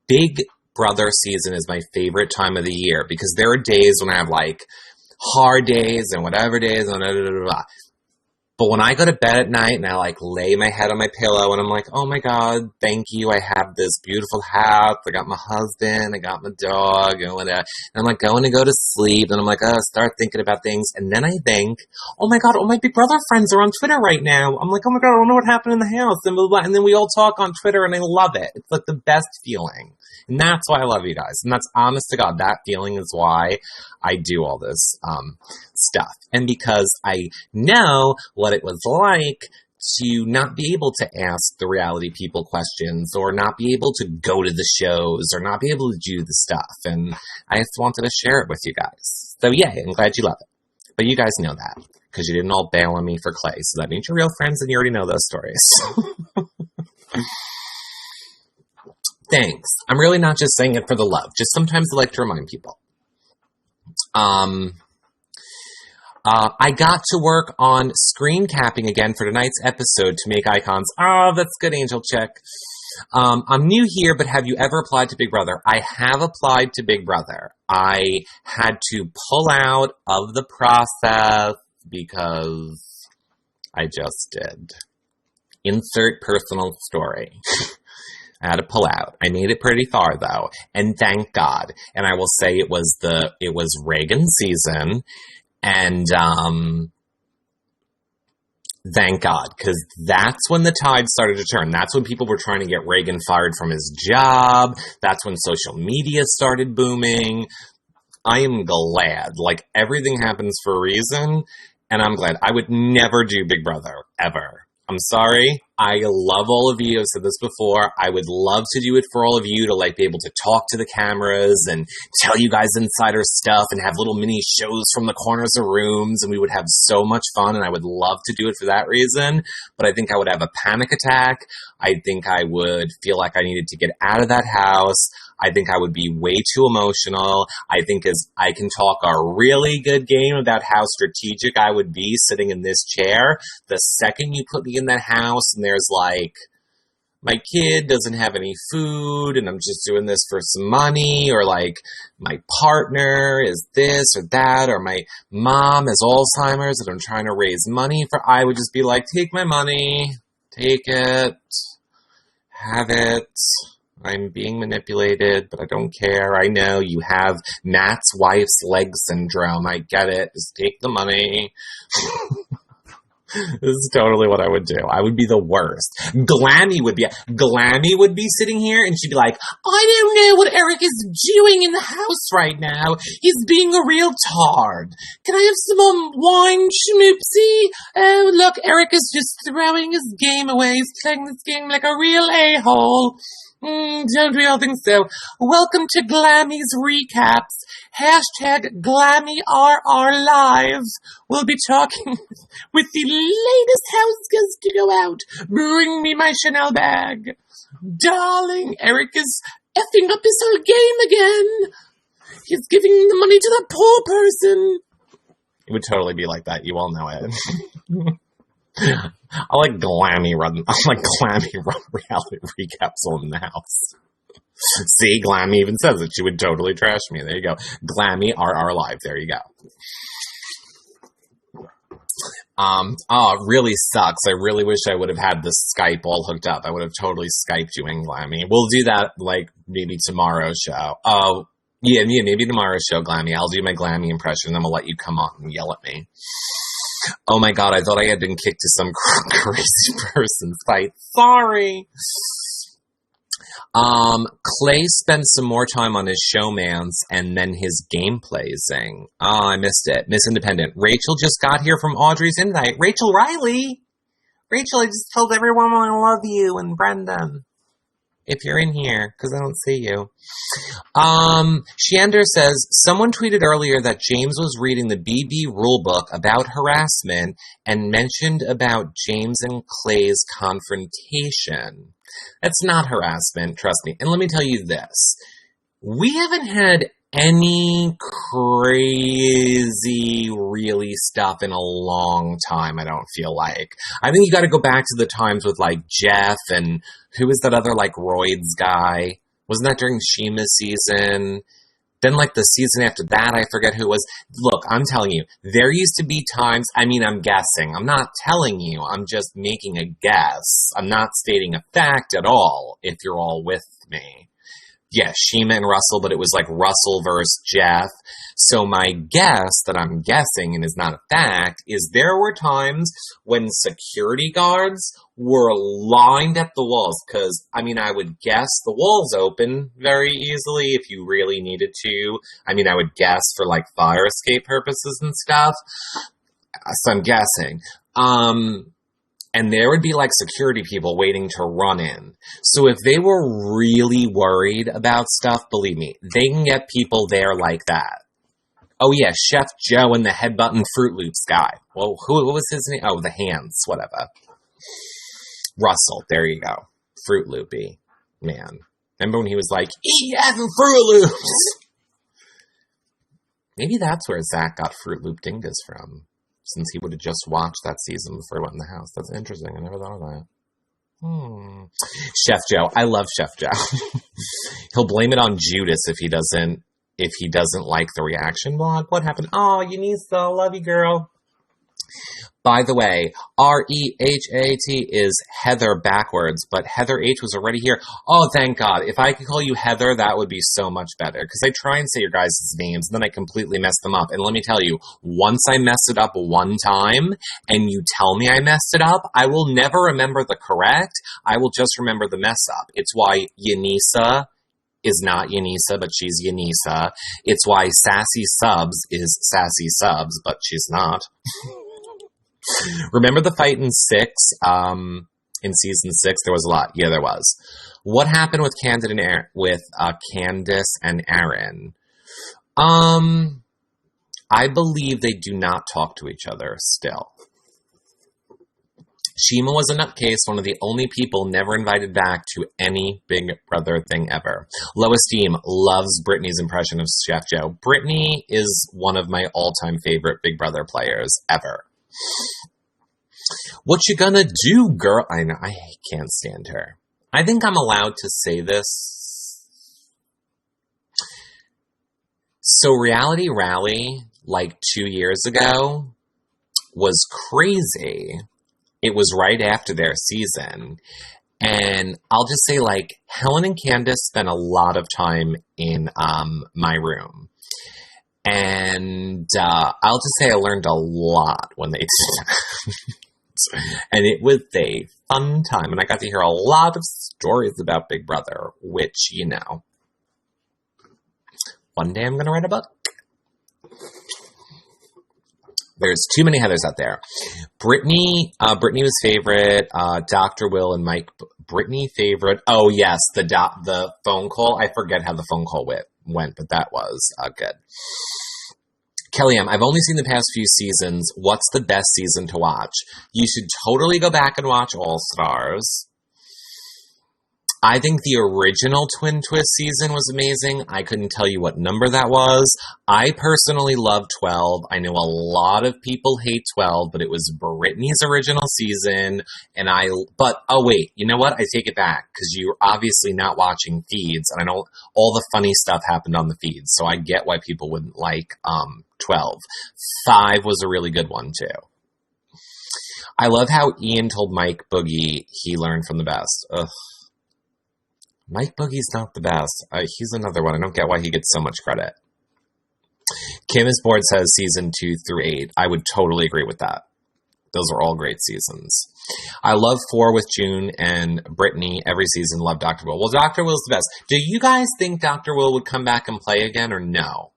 Big Brother season is my favorite time of the year because there are days when I have like hard days and whatever days and blah, blah, blah, blah. But when I go to bed at night and I like lay my head on my pillow and I'm like, oh my God, thank you. I have this beautiful house. I got my husband. I got my dog and whatever. And I'm like going to go to sleep and I'm like, oh, start thinking about things. And then I think, oh my God, all my Big Brother friends are on Twitter right now. I'm like, oh my God, I don't know what happened in the house. And blah, blah, blah. And then we all talk on Twitter and I love it. It's like the best feeling. And that's why I love you guys. And that's honest to God. That feeling is why I do all this stuff. And because I know what it was like to not be able to ask the reality people questions or not be able to go to the shows or not be able to do the stuff. And I just wanted to share it with you guys. So yay, I'm glad you love it. But you guys know that because you didn't all bail on me for Clay. So that means you're real friends and you already know those stories. Thanks. I'm really not just saying it for the love. Just sometimes I like to remind people. I got to work on screen capping again for tonight's episode to make icons. Oh, that's good, Angel Check. I'm new here, but have you ever applied to Big Brother? I have applied to Big Brother. I had to pull out of the process because I just did. Insert personal story. I had to pull out. I made it pretty far though, and thank God. And I will say it was Reagan season, and thank God, because that's when the tide started to turn. That's when people were trying to get Reagan fired from his job. That's when social media started booming. I am glad. Like, everything happens for a reason, and I'm glad. I would never do Big Brother, ever. I'm sorry. I love all of you. I've said this before. I would love to do it for all of you to like be able to talk to the cameras and tell you guys insider stuff and have little mini shows from the corners of rooms, and we would have so much fun, and I would love to do it for that reason. But I think I would have a panic attack. I think I would feel like I needed to get out of that house. I think I would be way too emotional. I think as I can talk a really good game about how strategic I would be sitting in this chair, the second you put me in that house and there's like, my kid doesn't have any food and I'm just doing this for some money, or like my partner is this or that, or my mom has Alzheimer's and I'm trying to raise money for, I would just be like, take my money, take it, have it. I'm being manipulated, but I don't care. I know you have Matt's wife's leg syndrome. I get it. Just take the money. This is totally what I would do. I would be the worst. Glammy would be sitting here and she'd be like, I don't know what Eric is doing in the house right now. He's being a real tard. Can I have some more wine, schmoopsy? Oh, look, Eric is just throwing his game away. He's playing this game like a real a-hole. Don't we all think so? Welcome to Glammy's Recaps. Hashtag GlammyRR Live. We'll be talking with the latest house guest to go out. Bring me my Chanel bag. Darling, Eric is effing up his whole game again. He's giving the money to that poor person. It would totally be like that. You all know it. I like Glammy run reality recaps on the house. See, Glammy even says it. She would totally trash me. There you go. Glammy RR Live. There you go. It really sucks. I really wish I would have had the Skype all hooked up. I would have totally Skyped you in, Glammy. We'll do that, like, maybe tomorrow's show. Oh, yeah, maybe tomorrow's show, Glammy. I'll do my Glammy impression, and then we'll let you come on and yell at me. Oh my God, I thought I had been kicked to some crazy person's fight. Sorry. Clay spent some more time on his showmans and then his gameplaysing. Oh, I missed it. Miss Independent. Rachel just got here from Audrey's invite. Rachel Riley. Rachel, I just told everyone I love you, and Brendan. If you're in here, because I don't see you. Sheander says, someone tweeted earlier that James was reading the BB rulebook about harassment and mentioned about James and Clay's confrontation. That's not harassment, trust me. And let me tell you this. We haven't had any crazy, really stuff in a long time, I don't feel like. I think you gotta go back to the times with, like, Jeff and who was that other, like, Roids guy? Wasn't that during Shima's season? Then, like, the season after that, I forget who it was. Look, I'm telling you, there used to be times, I mean, I'm guessing. I'm not telling you. I'm just making a guess. I'm not stating a fact at all, if you're all with me. Yeah, Shima and Russell, but it was like Russell versus Jeff. So my guess that I'm guessing, and is not a fact, is there were times when security guards were lined at the walls. Because, I mean, I would guess the walls open very easily if you really needed to. I mean, I would guess for, like, fire escape purposes and stuff. So I'm guessing. And there would be like security people waiting to run in. So if they were really worried about stuff, believe me, they can get people there like that. Oh yeah, Chef Joe and the headbutton Fruit Loops guy. Well, what was his name? Oh, the hands, whatever. Russell, there you go. Fruit Loopy. Man. Remember when he was like, eat effing Fruit Loops! Maybe that's where Zach got Fruit Loop Dingus from. Since he would have just watched that season before he went in the house. That's interesting. I never thought of that. Chef Joe. I love Chef Joe. He'll blame it on Judas if he doesn't like the reaction vlog. What happened? Oh, Yanisa, love you, girl. By the way, R-E-H-A-T is Heather backwards, but Heather H was already here. Oh, thank God. If I could call you Heather, that would be so much better. Because I try and say your guys' names, and then I completely mess them up. And let me tell you, once I mess it up one time, and you tell me I messed it up, I will never remember the correct. I will just remember the mess up. It's why Yanisa is not Yanisa, but she's Yanisa. It's why Sassy Subs is Sassy Subs, but she's not. Remember the fight in 6? In season 6, there was a lot. Yeah, there was. What happened with Candace and Aaron? I believe they do not talk to each other still. Shima was a nutcase, one of the only people never invited back to any Big Brother thing ever. Low Esteem loves Brittany's impression of Chef Joe. Brittany is one of my all-time favorite Big Brother players ever. What you gonna do, girl? I know, I can't stand her. I think I'm allowed to say this. So Reality Rally, like 2 years ago, was crazy. It was right after their season. And I'll just say, like, Helen and Candace spent a lot of time in my room. And I'll just say I learned a lot when they did that. And it was a fun time. And I got to hear a lot of stories about Big Brother, which, you know, one day I'm going to write a book. There's too many Heathers out there. Brittany was favorite. Dr. Will and Mike. Brittany favorite. Oh, yes, the phone call. I forget how the phone call went, but that was good. Kelly M., I've only seen the past few seasons. What's the best season to watch? You should totally go back and watch All Stars. I think the original Twin Twist season was amazing. I couldn't tell you what number that was. I personally love 12. I know a lot of people hate 12, but it was Brittany's original season. Oh wait, you know what? I take it back, because you're obviously not watching feeds, and I know all the funny stuff happened on the feeds, so I get why people wouldn't like 12. 5 was a really good one, too. I love how Ian told Mike Boogie he learned from the best. Ugh. Mike Boogie's not the best. He's another one. I don't get why he gets so much credit. Kim is Board says season 2 through 8. I would totally agree with that. Those are all great seasons. I love 4 with June and Brittany. Every season, love Dr. Will. Well, Dr. Will's the best. Do you guys think Dr. Will would come back and play again or no?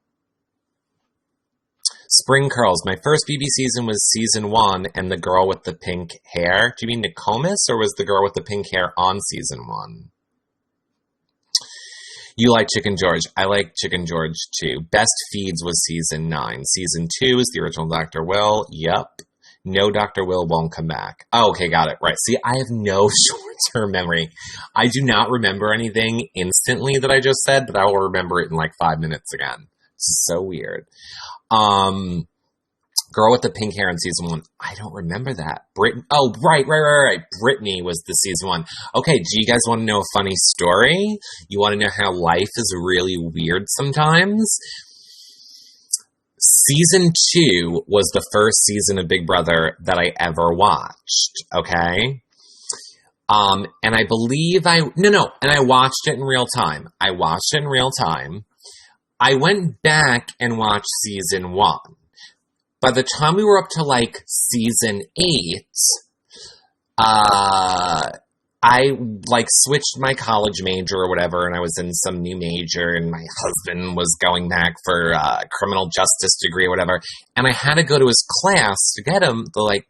Spring Curls. My first BB season was season 1 and the girl with the pink hair. Do you mean Nokomis, or was the girl with the pink hair on season 1? You like Chicken George. I like Chicken George, too. Best Feeds was season 9. Season 2 is the original Dr. Will. Yup. No, Dr. Will won't come back. Oh, okay, got it. Right. See, I have no short-term memory. I do not remember anything instantly that I just said, but I will remember it in like 5 minutes again. It's so weird. Girl with the pink hair in season 1. I don't remember that. Oh, right. Brittany was the season 1. Okay, do you guys want to know a funny story? You want to know how life is really weird sometimes? Season 2 was the first season of Big Brother that I ever watched, okay? And I believe and I watched it in real time. I went back and watched season 1. By the time we were up to, like, season 8, I I like switched my college major or whatever, and I was in some new major, and my husband was going back for a criminal justice degree or whatever, and I had to go to his class to get him to like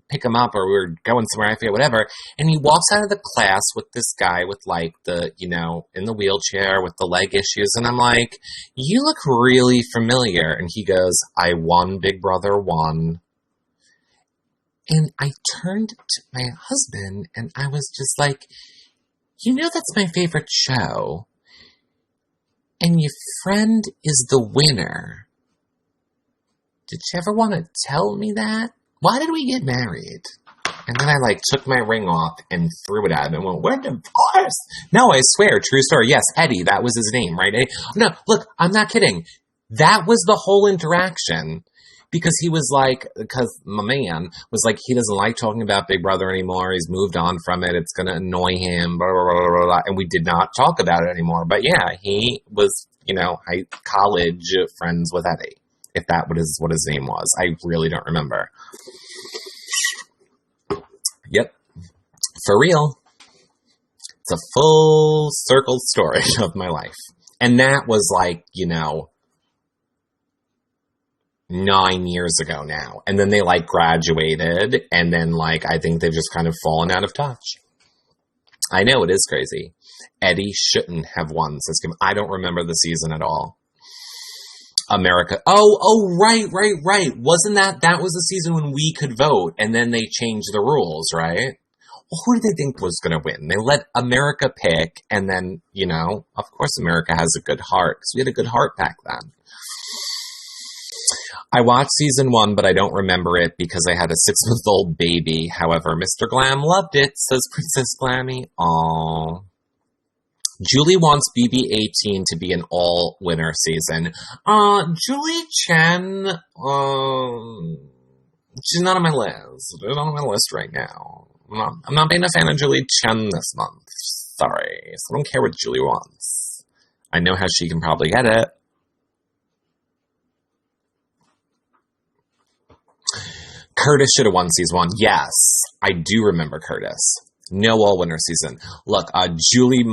pick him up, or we were going somewhere, I forget, whatever. And he walks out of the class with this guy with like the, you know, in the wheelchair with the leg issues, and I'm like, you look really familiar. And he goes, I won Big Brother 1. And I turned to my husband and I was just like, you know, that's my favorite show. And your friend is the winner. Did you ever want to tell me that? Why did we get married? And then I like took my ring off and threw it at him and went, we're divorced. No, I swear, true story. Yes, Eddie, that was his name, right? Eddie? No, look, I'm not kidding. That was the whole interaction. Because he was like, because my man was like, he doesn't like talking about Big Brother anymore. He's moved on from it. It's going to annoy him, blah, blah, blah, blah, blah. And we did not talk about it anymore. But yeah, he was, you know, college friends with Eddie, if that was what his name was. I really don't remember. Yep. For real. It's a full circle story of my life. And that was like, you know, 9 years ago now. And then they like graduated, and then like I think they've just kind of fallen out of touch. I know, it is crazy. Eddie shouldn't have won, says Kim. I don't remember the season at all. America. Oh, right. Wasn't that was the season when we could vote, and then they changed the rules, right? Well, who did they think was going to win? They let America pick, and then, you know, of course America has a good heart, because we had a good heart back then. I watched season 1, but I don't remember it because I had a 6-month-old baby. However, Mr. Glam loved it, says Princess Glammy. Aww. Julie wants BB18 to be an all-winner season. Julie Chen, she's not on my list. She's not on my list right now. I'm not being a fan of Julie Chen this month. Sorry. So I don't care what Julie wants. I know how she can probably get it. Curtis should have won season 1. Yes, I do remember Curtis. No all-winner season. Look, Julie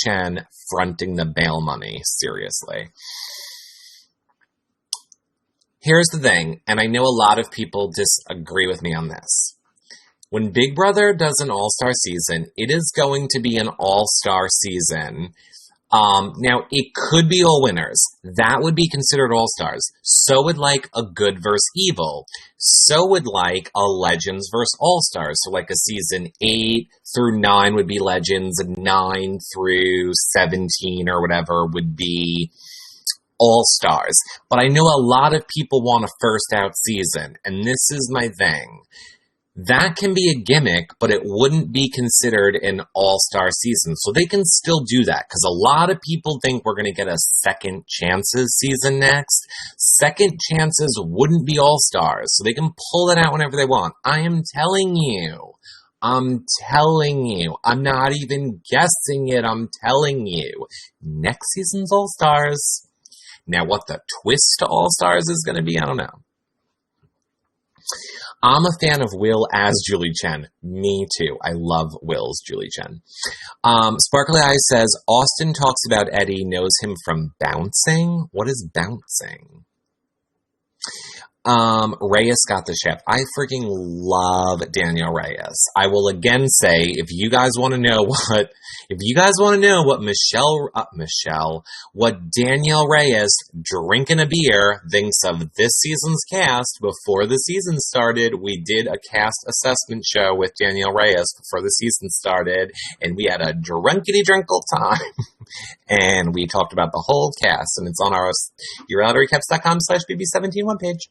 Chen fronting the bail money. Seriously. Here's the thing, and I know a lot of people disagree with me on this. When Big Brother does an all-star season, it is going to be an all-star season. Now, it could be all winners. That would be considered all-stars. So would like a good versus evil. So would like a legends versus all-stars. So like a season 8 through 9 would be legends, and 9 through 17 or whatever would be all-stars. But I know a lot of people want a first-out season, and this is my thing. That can be a gimmick, but it wouldn't be considered an all-star season. So they can still do that, because a lot of people think we're going to get a second chances season next. Second chances wouldn't be all-stars, so they can pull it out whenever they want. I am telling you. I'm telling you. I'm not even guessing it. I'm telling you. Next season's all-stars. Now, what the twist to all-stars is going to be, I don't know. I'm a fan of Will as Julie Chen. Me too. I love Will's Julie Chen. Sparkly Eye says, Austin talks about Eddie, knows him from bouncing. What is bouncing? Reyes got the chef. I freaking love Danielle Reyes. I will again say, if you guys want to know what what Danielle Reyes, drinking a beer, thinks of this season's cast, before the season started, we did a cast assessment show with Danielle Reyes before the season started, and we had a drunkity-drunkle time, and we talked about the whole cast, and it's on our YourRealityRecaps.com/BB17 webpage.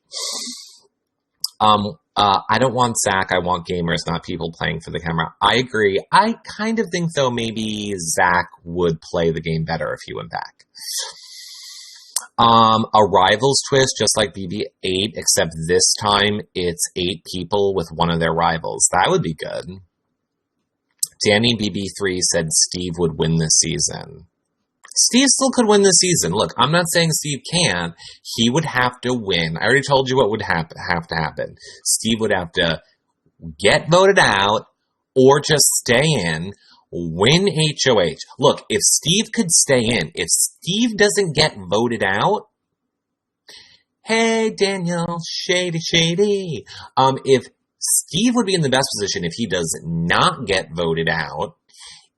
I don't want Zach. I want gamers, not people playing for the camera. I agree. I kind of think, though, maybe Zach would play the game better if he went back. A rivals twist, just like BB8, except this time it's 8 people with one of their rivals. That would be good. Danny BB3 said Steve would win this season. Steve still could win this season. Look, I'm not saying Steve can't. He would have to win. I already told you what would have to happen. Steve would have to get voted out, or just stay in, win HOH. Look, if Steve could stay in, if Steve doesn't get voted out, hey, Daniel, shady. If Steve would be in the best position if he does not get voted out,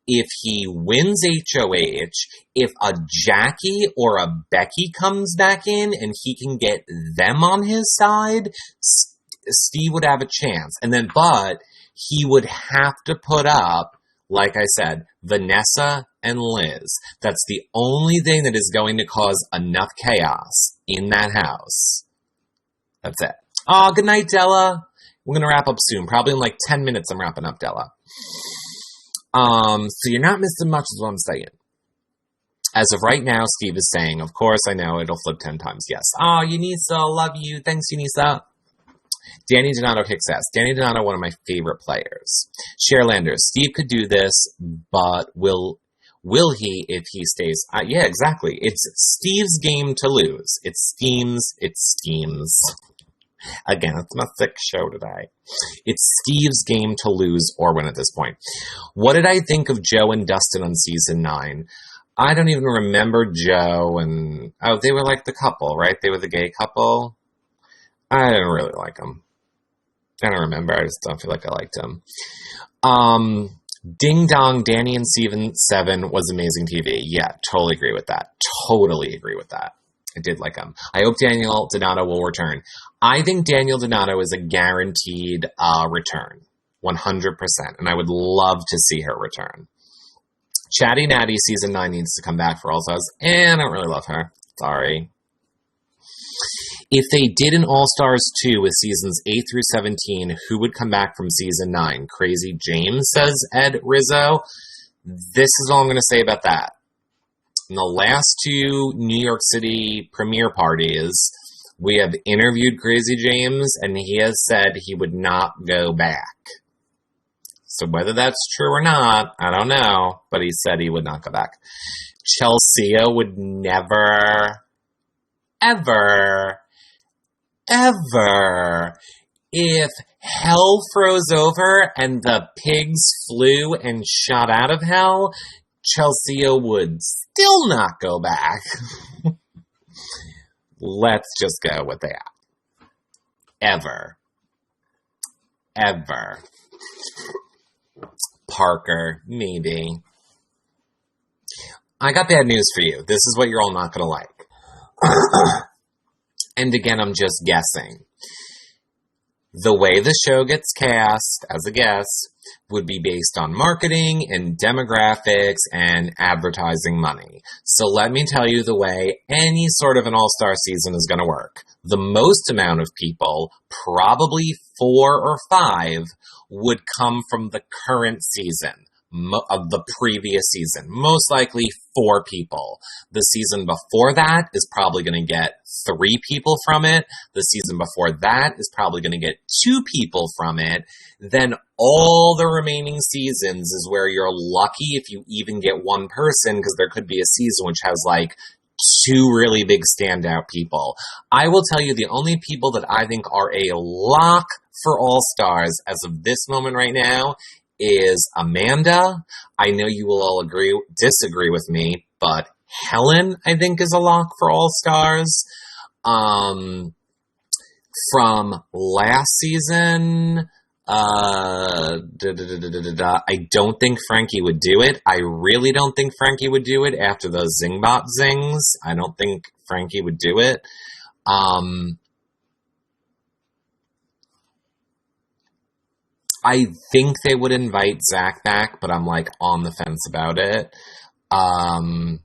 if he wins HOH, if a Jackie or a Becky comes back in and he can get them on his side, Steve would have a chance. But he would have to put up, like I said, Vanessa and Liz. That's the only thing that is going to cause enough chaos in that house. That's it. Oh, good night, Della. We're going to wrap up soon. Probably in like 10 minutes I'm wrapping up, Della. So you're not missing much is what I'm saying. As of right now, Steve is saying, of course, I know it'll flip 10 times. Yes. Oh, Unisa, love you. Thanks, Unisa. Danny Donato kicks ass. Danny Donato, one of my favorite players. Cherlander, Steve could do this, but will he if he stays? Yeah, exactly. It's Steve's game to lose. It steams. Again, it's my sick show today. It's Steve's game to lose or win at this point. What did I think of Joe and Dustin on season 9? I don't even remember Joe and... Oh, they were like the couple, right? They were the gay couple. I didn't really like them. I don't remember. I just don't feel like I liked them. Ding Dong, Danny and Season 7 was amazing TV. Yeah, totally agree with that. I did like him. I hope Daniel Donato will return. I think Daniel Donato is a guaranteed return. 100%. And I would love to see her return. Chatty Natty Season 9 needs to come back for All Stars. And I don't really love her. Sorry. If they did an All-Stars 2 with seasons 8 through 17, who would come back from season 9? Crazy James, says Ed Rizzo. This is all I'm going to say about that. In the last 2 New York City premiere parties, we have interviewed Crazy James, and he has said he would not go back. So whether that's true or not, I don't know, but he said he would not go back. Chelsea would never, ever, if hell froze over and the pigs flew and shot out of hell, Chelsea would still not go back. Let's just go with that. Ever. Parker, maybe. I got bad news for you. This is what you're all not going to like. And again, I'm just guessing. The way the show gets cast as a guest would be based on marketing and demographics and advertising money. So let me tell you the way any sort of an all-star season is going to work. The most amount of people, probably 4 or 5, would come from the current season. Of the previous season. Most likely 4 people. The season before that is probably going to get 3 people from it. The season before that is probably going to get 2 people from it. Then all the remaining seasons is where you're lucky if you even get 1 person, because there could be a season which has like 2 really big standout people. I will tell you the only people that I think are a lock for All Stars as of this moment right now is Amanda. I know you will all disagree with me, but Helen, I think, is a lock for All Stars. From last season, I don't think Frankie would do it. I really don't think Frankie would do it after the Zingbot Zings. I don't think Frankie would do it. I think they would invite Zach back, but I'm like on the fence about it. I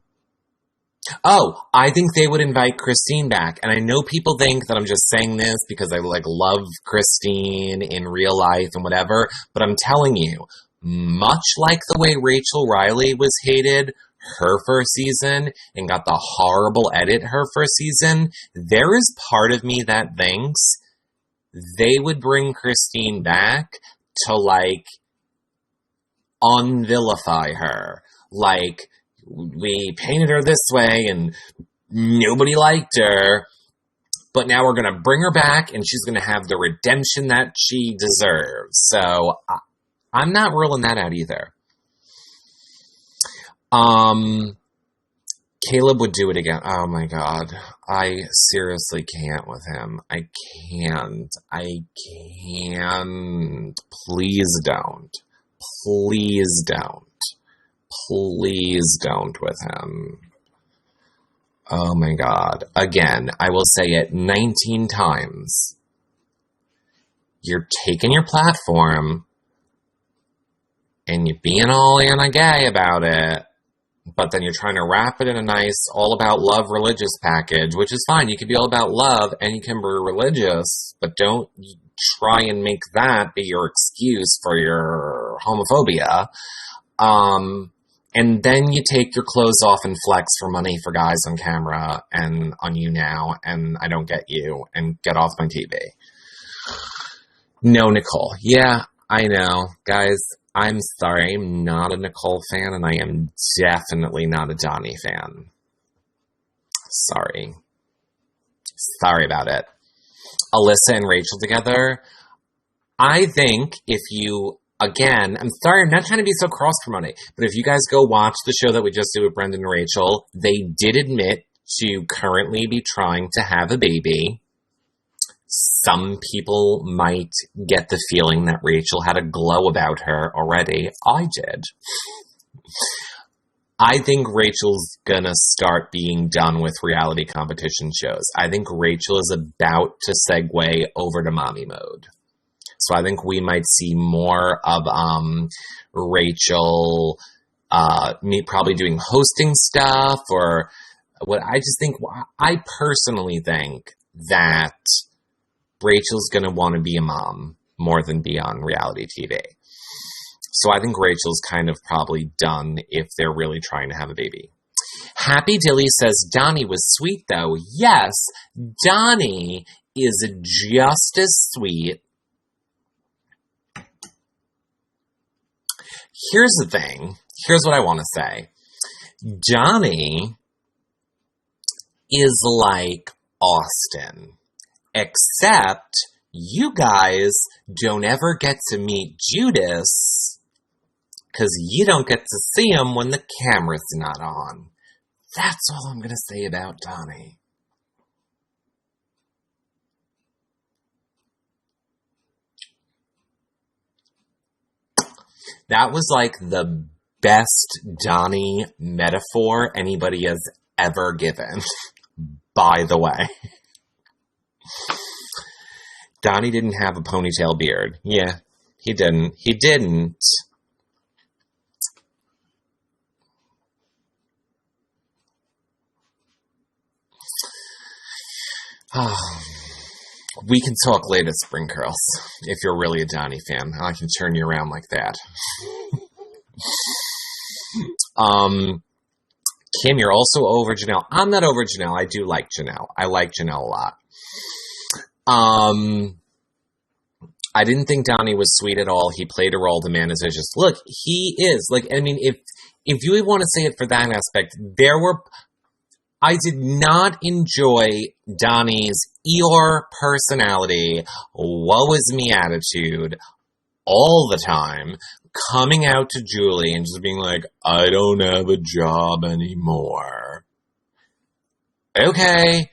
think they would invite Christine back. And I know people think that I'm just saying this because I like love Christine in real life and whatever, but I'm telling you, much like the way Rachel Riley was hated her first season and got the horrible edit her first season, there is part of me that thinks they would bring Christine back to, like, unvilify her. Like, we painted her this way and nobody liked her, but now we're going to bring her back and she's going to have the redemption that she deserves. So, I'm not ruling that out either. Caleb would do it again. Oh my God. I seriously can't with him. I can't. Please don't. Please don't. Please don't with him. Oh my God. Again, I will say it 19 times. You're taking your platform and you're being all anti-gay about it, but then you're trying to wrap it in a nice all about love religious package, which is fine. You can be all about love and you can be religious, but don't try and make that be your excuse for your homophobia. And then you take your clothes off and flex for money for guys on camera and on You Now, and I don't get you, and get off my TV. No, Nicole. Yeah, I know. Guys, I'm sorry. I'm not a Nicole fan, and I am definitely not a Donnie fan. Sorry. Sorry about it. Alyssa and Rachel together. I think if you... Again, I'm sorry, I'm not trying to be so cross-promoting, but if you guys go watch the show that we just did with Brendan and Rachel, they did admit to currently be trying to have a baby. Some people might get the feeling that Rachel had a glow about her already. I did. I think Rachel's gonna start being done with reality competition shows. I think Rachel is about to segue over to mommy mode. So I think we might see more of Rachel probably doing hosting stuff, or what I personally think that Rachel's going to want to be a mom more than be on reality TV. So I think Rachel's kind of probably done if they're really trying to have a baby. Happy Dilly says, Donnie was sweet though. Yes, Donnie is just as sweet. Here's the thing. Here's what I want to say. Donnie is like Austin, except you guys don't ever get to meet Judas because you don't get to see him when the camera's not on. That's all I'm going to say about Donnie. That was like the best Donnie metaphor anybody has ever given, by the way. Donnie didn't have a ponytail beard. Yeah, he didn't. He didn't. Oh. We can talk later, Spring Curls, if you're really a Donnie fan. I can turn you around like that. Kim, you're also over Janelle. I'm not over Janelle. I do like Janelle. I like Janelle a lot. I didn't think Donnie was sweet at all. He played a role. The man is vicious. Look, he is. Like, I mean, if you want to say it for that aspect, I did not enjoy Donnie's Eeyore personality, woe is me attitude, all the time, coming out to Julie and just being like, I don't have a job anymore. Okay,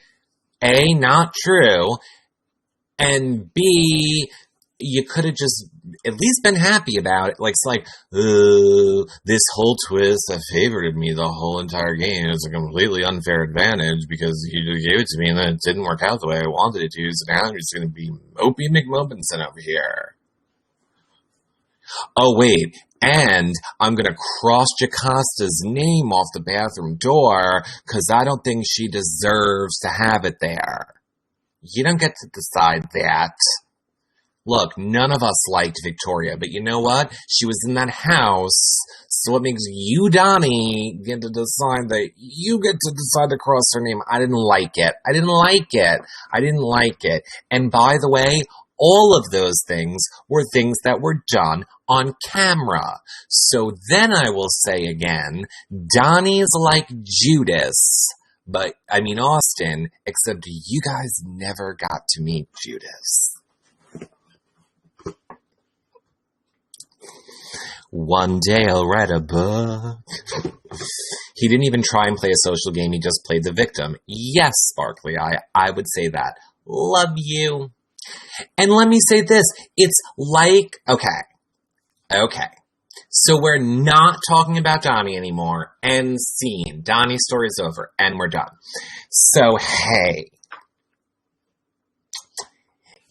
A, not true, and B, you could have just at least been happy about it. Like, it's like, this whole twist that favored me the whole entire game is a completely unfair advantage because you gave it to me and then it didn't work out the way I wanted it to, so now I'm just going to be Opie McMubbinson over here. Oh, wait, and I'm going to cross Jacosta's name off the bathroom door because I don't think she deserves to have it there. You don't get to decide that. Look, none of us liked Victoria, but you know what? She was in that house, so it makes you, Donnie, get to decide that you get to decide to cross her name. I didn't like it. And by the way, all of those things were things that were done on camera. So then I will say again, Donnie's like Judas, but I mean Austin, except you guys never got to meet Judas. One day I'll write a book. He didn't even try and play a social game. He just played the victim. Yes, Sparkly Eye, I would say that. Love you. And let me say this. It's like, okay. So we're not talking about Donnie anymore. End scene. Donnie's story's over. And we're done. So, hey.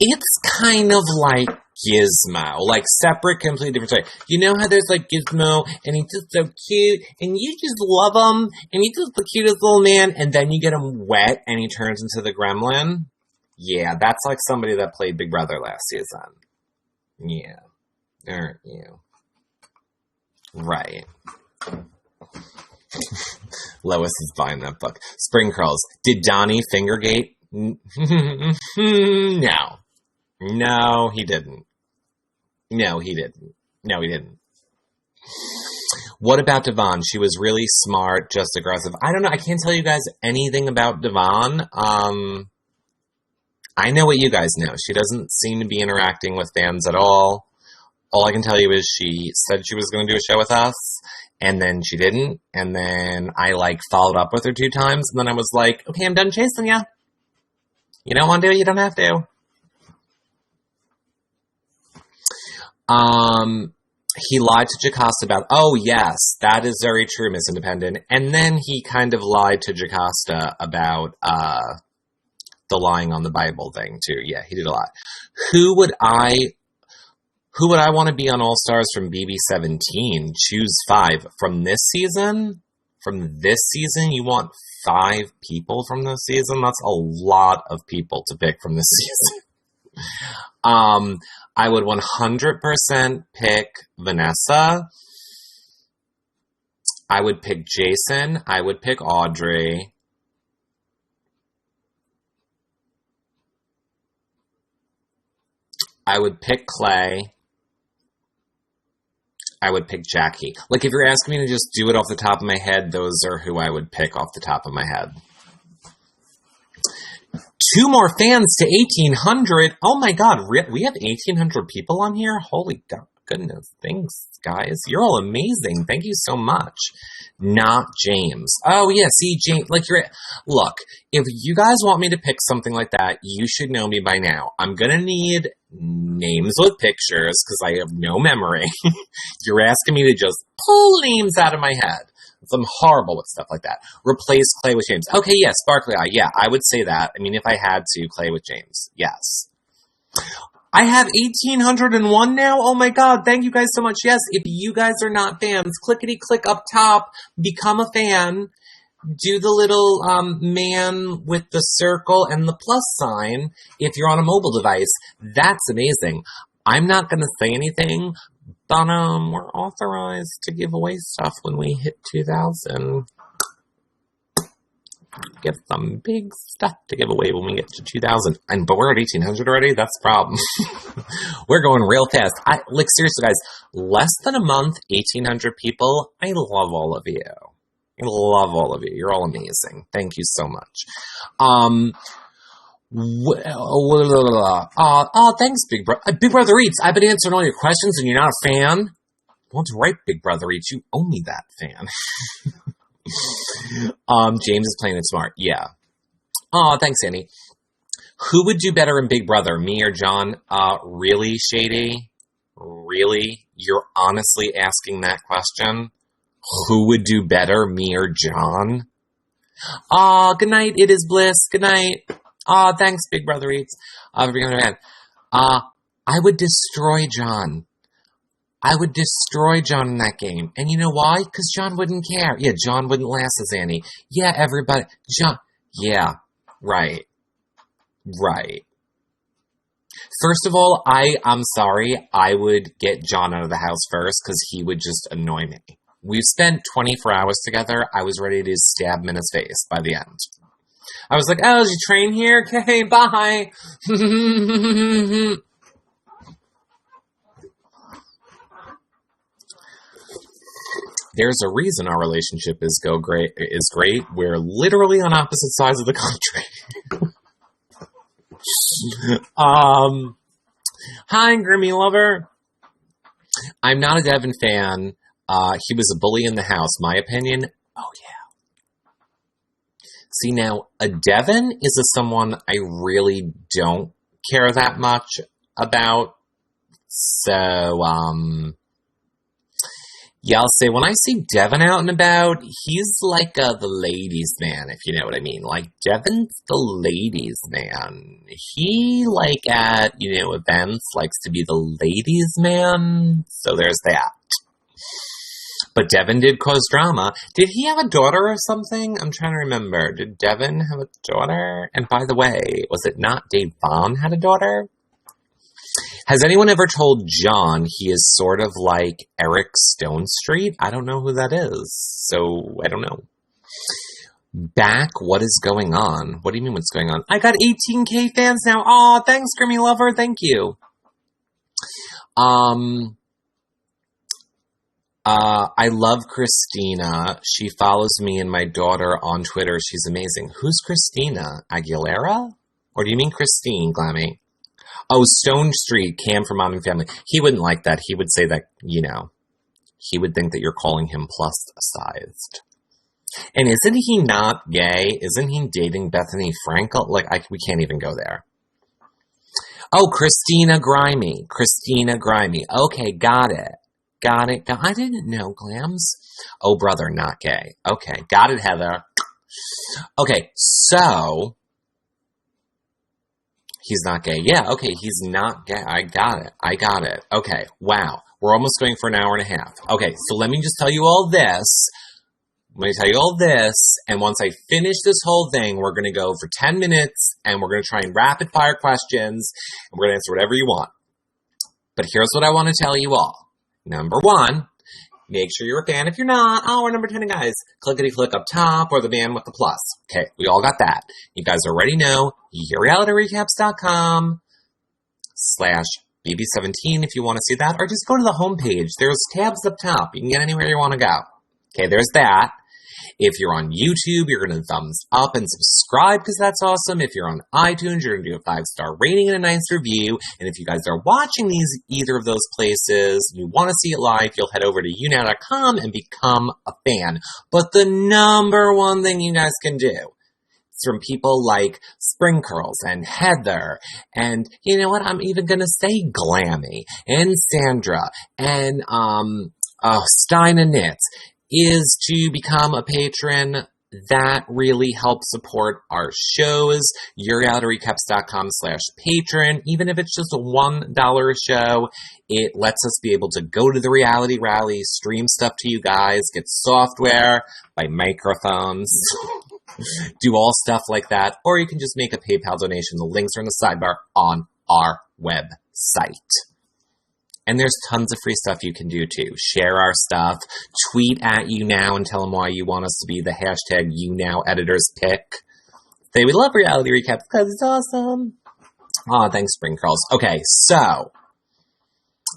It's kind of like Gizmo, like separate, completely different story. You know how there's like Gizmo, and he's just so cute, and you just love him, and he's just the cutest little man, and then you get him wet, and he turns into the gremlin? Yeah, that's like somebody that played Big Brother last season. Yeah. Aren't you? Right. Lois is buying that book. Spring Curls. Did Donnie Fingergate? No. No, he didn't. No, he didn't. What about Devon? She was really smart, just aggressive. I don't know. I can't tell you guys anything about Devon. I know what you guys know. She doesn't seem to be interacting with fans at all. All I can tell you is she said she was going to do a show with us, and then she didn't. And then I, followed up with her 2 times, and then I was like, okay, I'm done chasing ya. You don't want to do it? You don't have to. He lied to Jocasta about, oh yes, that is very true, Miss Independent. And then he kind of lied to Jocasta about, the lying on the Bible thing too. Yeah, he did a lot. Who would I want to be on All Stars from BB17? Choose 5. From this season? You want 5 people from this season? That's a lot of people to pick from this season. I would 100% pick Vanessa. I would pick Jason. I would pick Audrey. I would pick Clay. I would pick Jackie. If you're asking me to just do it off the top of my head, those are who I would pick off the top of my head. 2 more fans to 1,800. Oh my God, we have 1,800 people on here? Holy goodness. Thanks, guys. You're all amazing. Thank you so much. Not James. Oh yeah, see, James, look, if you guys want me to pick something like that, you should know me by now. I'm gonna need names with pictures, because I have no memory. You're asking me to just pull names out of my head. I'm horrible with stuff like that. Replace Clay with James. Okay, yes, Sparkly Eye. Yeah, I would say that. I mean, if I had to, Clay with James. Yes. I have 1,801 now? Oh my God, thank you guys so much. Yes, if you guys are not fans, clickety-click up top, become a fan, do the little man with the circle and the plus sign if you're on a mobile device. That's amazing. I'm not going to say anything, but we're authorized to give away stuff when we hit 2,000. Get some big stuff to give away when we get to 2,000. But we're at 1,800 already? That's the problem. We're going real fast. Seriously, guys, less than a month, 1,800 people. I love all of you. I love all of you. You're all amazing. Thank you so much. Thanks, Big Brother. Big Brother Eats, I've been answering all your questions and you're not a fan? What's right, Big Brother Eats? You owe me that, fan. James is playing it smart. Yeah. Oh, thanks, Annie. Who would do better in Big Brother, me or John? Really, Shady? Really? You're honestly asking that question? Who would do better, me or John? Good night. It is Bliss. Good night. Thanks, Big Brother Eats. For becoming a fan. I would destroy John. I would destroy John in that game. And you know why? Because John wouldn't care. Yeah, John wouldn't last as Annie. Yeah, everybody. John. Yeah, right. Right. First of all, I'm sorry. I would get John out of the house first because he would just annoy me. We've spent 24 hours together. I was ready to stab him in his face by the end. I was like, oh, did you train here? Okay, bye. There's a reason our relationship is great. We're literally on opposite sides of the country. Hi, Grimmy Lover. I'm not a Devin fan. He was a bully in the house. My opinion? Oh, yeah. See, now, a Devin is someone I really don't care that much about. So, yeah, I'll say when I see Devin out and about, he's like the ladies' man, if you know what I mean. Like, Devin's the ladies' man. He, like, at, events, likes to be the ladies' man. So there's that. But Devin did cause drama. Did he have a daughter or something? I'm trying to remember. Did Devin have a daughter? And by the way, was it not Dave Vaughn had a daughter? Has anyone ever told John he is sort of like Eric Stonestreet? I don't know who that is, so I don't know. Back, what is going on? What do you mean what's going on? I got 18K fans now. Aw, thanks, Grimmy Lover. Thank you. I love Christina. She follows me and my daughter on Twitter. She's amazing. Who's Christina? Aguilera? Or do you mean Christine, Glammy? Oh, Stonestreet, Cam from Modern Family. He wouldn't like that. He would say that, he would think that you're calling him plus-sized. And isn't he not gay? Isn't he dating Bethany Frankel? We can't even go there. Oh, Christina Grimy. Christina Grimy. Okay, got it. I didn't know, Glams. Oh, brother, not gay. Okay, got it, Heather. Okay, so... He's not gay. Yeah, okay, he's not gay. I got it. Okay, wow. We're almost going for an hour and a half. Okay, so let me just tell you all this. And once I finish this whole thing, we're going to go for 10 minutes, and we're going to try and rapid-fire questions, and we're going to answer whatever you want. But here's what I want to tell you all. Number one, make sure you're a fan. If you're not, we're number 10 guys. Clickety-click up top or the man with the plus. Okay, we all got that. You guys already know yourrealityrecaps.com/BB17 if you want to see that, or just go to the homepage. There's tabs up top. You can get anywhere you want to go. Okay, there's that. If you're on YouTube, you're going to thumbs up and subscribe because that's awesome. If you're on iTunes, you're going to do a 5-star rating and a nice review. And if you guys are watching either of those places, you want to see it live, you'll head over to younow.com and become a fan. But the number one thing you guys can do is from people like Spring Curls and Heather, and you know what? I'm even going to say Glammy and Sandra and Stein and Knits, is to become a patron. That really helps support our shows. yourrealityrecaps.com/patron. Even if it's just a $1 a show, it lets us be able to go to the reality rally, stream stuff to you guys, get software, buy microphones, do all stuff like that. Or you can just make a PayPal donation. The links are in the sidebar on our website. And there's tons of free stuff you can do too. Share our stuff, tweet at You Now and tell them why you want us to be the hashtag You Now editors pick. Say we love reality recaps because it's awesome. Aw, thanks, Spring Curls. Okay, so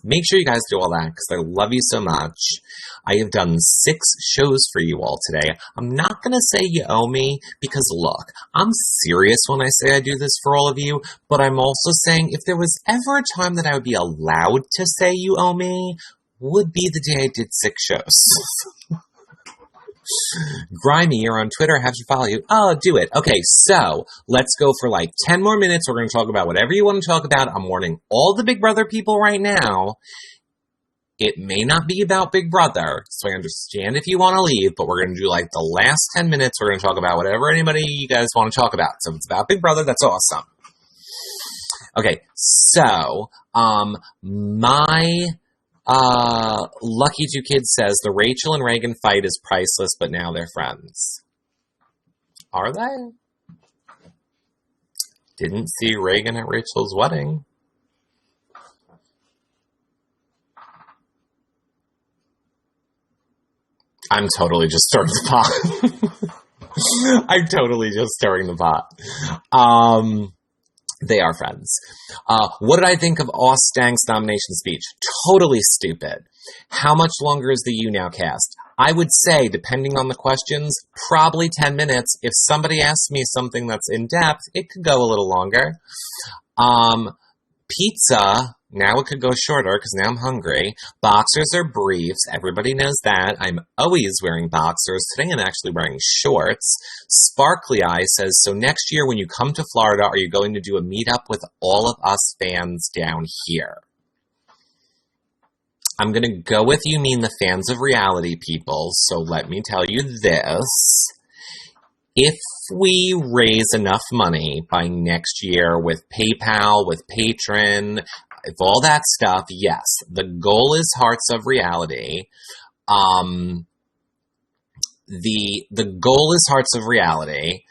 make sure you guys do all that because I love you so much. I have done 6 shows for you all today. I'm not going to say you owe me because, look, I'm serious when I say I do this for all of you, but I'm also saying if there was ever a time that I would be allowed to say you owe me, would be the day I did 6 shows. Grimy, you're on Twitter. I have to follow you. Oh, do it. Okay, so let's go for 10 more minutes. We're going to talk about whatever you want to talk about. I'm warning all the Big Brother people right now. It may not be about Big Brother, so I understand if you want to leave, but we're going to do the last 10 minutes. We're going to talk about whatever anybody you guys want to talk about. So if it's about Big Brother, that's awesome. Okay, so my Lucky 2 Kids says the Rachel and Reagan fight is priceless, but now they're friends. Are they? Didn't see Reagan at Rachel's wedding. I'm totally just stirring the pot. I'm totally just stirring the pot. They are friends. What did I think of Ostank's nomination speech? Totally stupid. How much longer is the You Now cast? I would say, depending on the questions, probably 10 minutes. If somebody asks me something that's in depth, it could go a little longer. Pizza, Now it could go shorter because now I'm hungry. Boxers are briefs. Everybody knows that. I'm always wearing boxers. Today I'm actually wearing shorts. Sparkly Eye says, so next year when you come to Florida, are you going to do a meetup with all of us fans down here? I'm going to go with you mean the fans of reality people. So let me tell you this. If we raise enough money by next year with PayPal, with Patreon, if all that stuff, yes, the goal is Hearts of Reality. The goal is Hearts of Reality.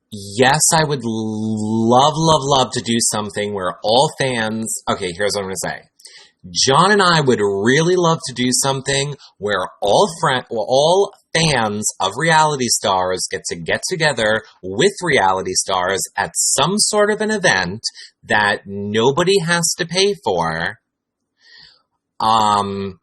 Yes, I would love to do something where all fans. Okay, here's what I'm going to say. John and I would really love to do something where all fans of reality stars get together with reality stars at some sort of an event that nobody has to pay for. And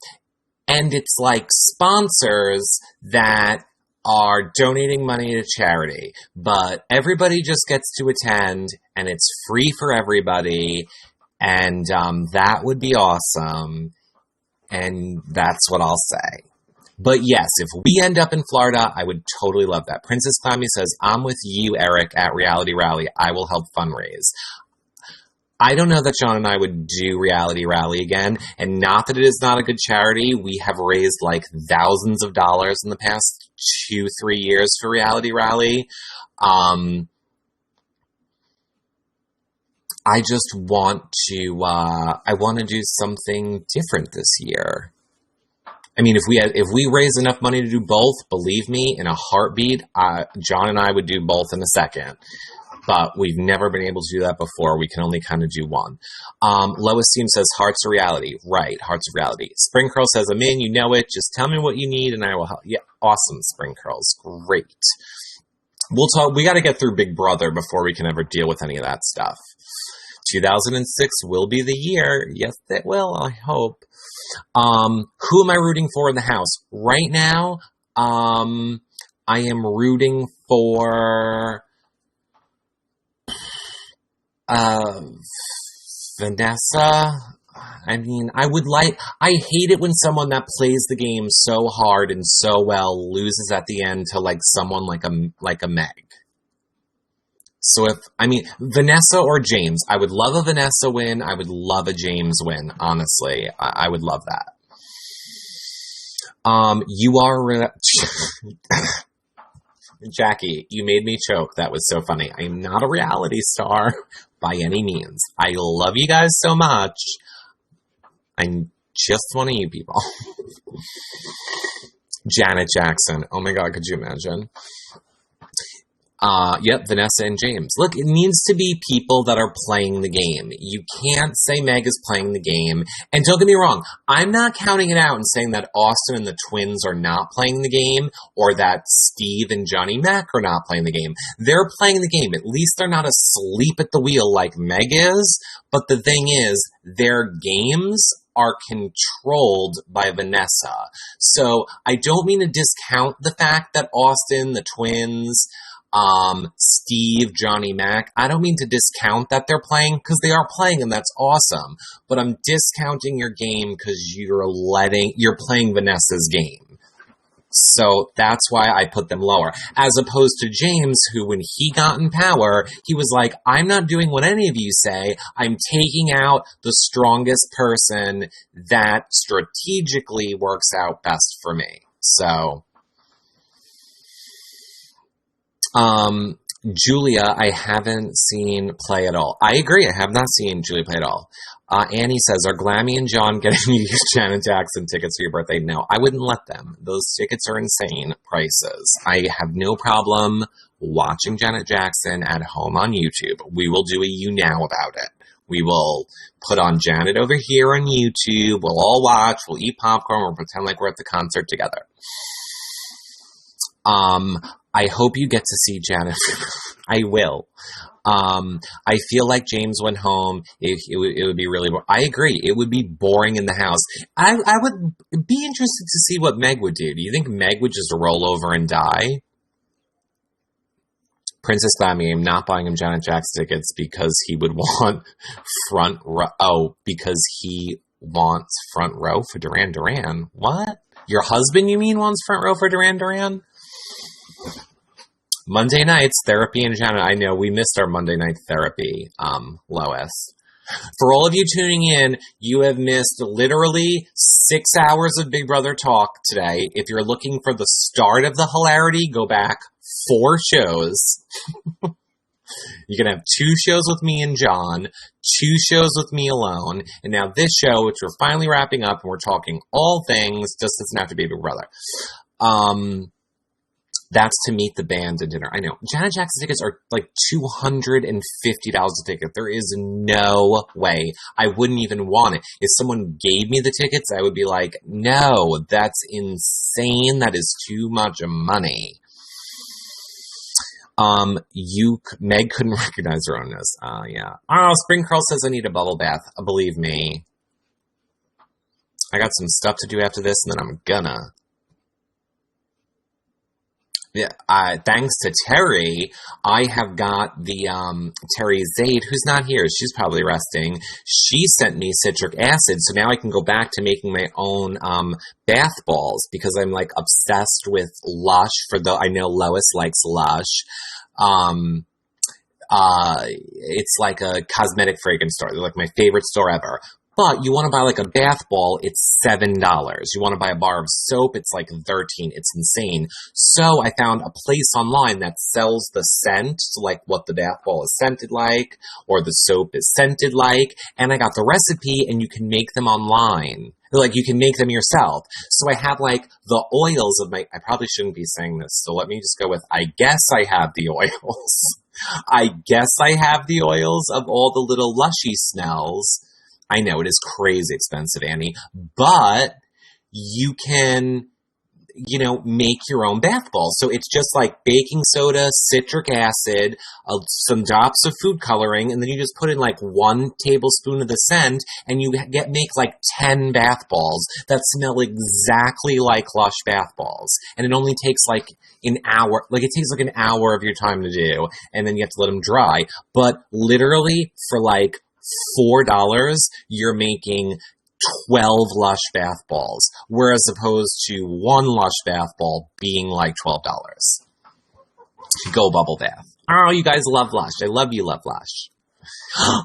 it's like sponsors that are donating money to charity, but everybody just gets to attend and it's free for everybody. And that would be awesome, and that's what I'll say. But yes, if we end up in Florida, I would totally love that. Princess Clammy says, I'm with you, Eric, at Reality Rally. I will help fundraise. I don't know that John and I would do Reality Rally again, and not that it is not a good charity. We have raised like thousands of dollars in the past 2-3 years for Reality Rally. I just want to, I want to do something different this year. I mean, if we raise enough money to do both, believe me, in a heartbeat, John and I would do both in a second. But we've never been able to do that before. We can only kind of do one. Lois Seam says, Hearts of Reality. Right, Hearts of Reality. Spring Curl says, I'm in, you know it. Just tell me what you need and I will help. Yeah, awesome, Spring Curls. Great. We'll talk. We got to get through Big Brother before we can ever deal with any of that stuff. 2006 will be the year. Yes, it will, I hope. Who am I rooting for in the house? Right now, I am rooting for Vanessa. I mean, I hate it when someone that plays the game so hard and so well loses at the end to like someone like a Meg. So Vanessa or James. I would love a Vanessa win. I would love a James win, honestly. I would love that. Jackie, you made me choke. That was so funny. I am not a reality star by any means. I love you guys so much. I'm just one of you people. Janet Jackson. Oh my God, could you imagine? Yep, Vanessa and James. Look, it needs to be people that are playing the game. You can't say Meg is playing the game. And don't get me wrong, I'm not counting it out and saying that Austin and the twins are not playing the game or that Steve and Johnny Mac are not playing the game. They're playing the game. At least they're not asleep at the wheel like Meg is. But the thing is, their games are controlled by Vanessa. So I don't mean to discount the fact that Austin, the twins, Steve, Johnny Mac, I don't mean to discount that they're playing, because they are playing and that's awesome, but I'm discounting your game because you're playing Vanessa's game. So that's why I put them lower. As opposed to James, who when he got in power, he was like, I'm not doing what any of you say, I'm taking out the strongest person that strategically works out best for me. So Julia, I haven't seen play at all. I agree, I have not seen Julia play at all. Annie says, are Glammy and John getting you Janet Jackson tickets for your birthday? No, I wouldn't let them. Those tickets are insane prices. I have no problem watching Janet Jackson at home on YouTube. We will do a You Now about it. We will put on Janet over here on YouTube. We'll all watch. We'll eat popcorn. We'll pretend like we're at the concert together. I hope you get to see Janet. I will. I feel like James went home. It would be really boring. I agree. It would be boring in the house. I would be interested to see what Meg would do. Do you think Meg would just roll over and die? Princess Glammy, I'm not buying him Janet Jackson tickets because he would want front row. Oh, because he wants front row for Duran Duran. What? Your husband, you mean, wants front row for Duran Duran? Monday nights, therapy and Janet. I know, we missed our Monday night therapy, Lois. For all of you tuning in, you have missed literally 6 hours of Big Brother talk today. If you're looking for the start of the hilarity, go back 4 shows. You can have 2 shows with me and John, 2 shows with me alone, and now this show, which we're finally wrapping up, and we're talking all things, just doesn't have to be Big Brother. That's to meet the band and dinner. I know. Janet Jackson tickets are like $250 a ticket. There is no way. I wouldn't even want it. If someone gave me the tickets, I would be like, no, that's insane. That is too much money. Meg couldn't recognize her ownness. Yeah. Oh, Spring Curl says I need a bubble bath. Believe me. I got some stuff to do after this, and then I'm gonna. Yeah, thanks to Terry, I have got the, Terry Zaid, who's not here. She's probably resting. She sent me citric acid, so now I can go back to making my own, bath balls, because I'm, like, obsessed with Lush, I know Lois likes Lush. It's like a cosmetic fragrance store. They're like my favorite store ever. But you want to buy like a bath ball, it's $7. You want to buy a bar of soap, it's like $13. It's insane. So I found a place online that sells the scent, so like what the bath ball is scented like, or the soap is scented like, and I got the recipe, and you can make them online. Like, you can make them yourself. So I have, like, the oils of I probably shouldn't be saying this, so let me just go with, I guess I have the oils. I guess I have the oils of all the little lushy smells. I know, it is crazy expensive, Annie, but you can, make your own bath balls. So it's just like baking soda, citric acid, some drops of food coloring, and then you just put in like 1 tablespoon of the scent, and you make like 10 bath balls that smell exactly like Lush bath balls. And it only takes like an hour, it takes like an hour of your time to do, and then you have to let them dry. But literally for like $4, you're making 12 Lush bath balls, whereas opposed to 1 Lush bath ball being like $12. Go bubble bath. Oh, you guys love Lush. I love you, love Lush.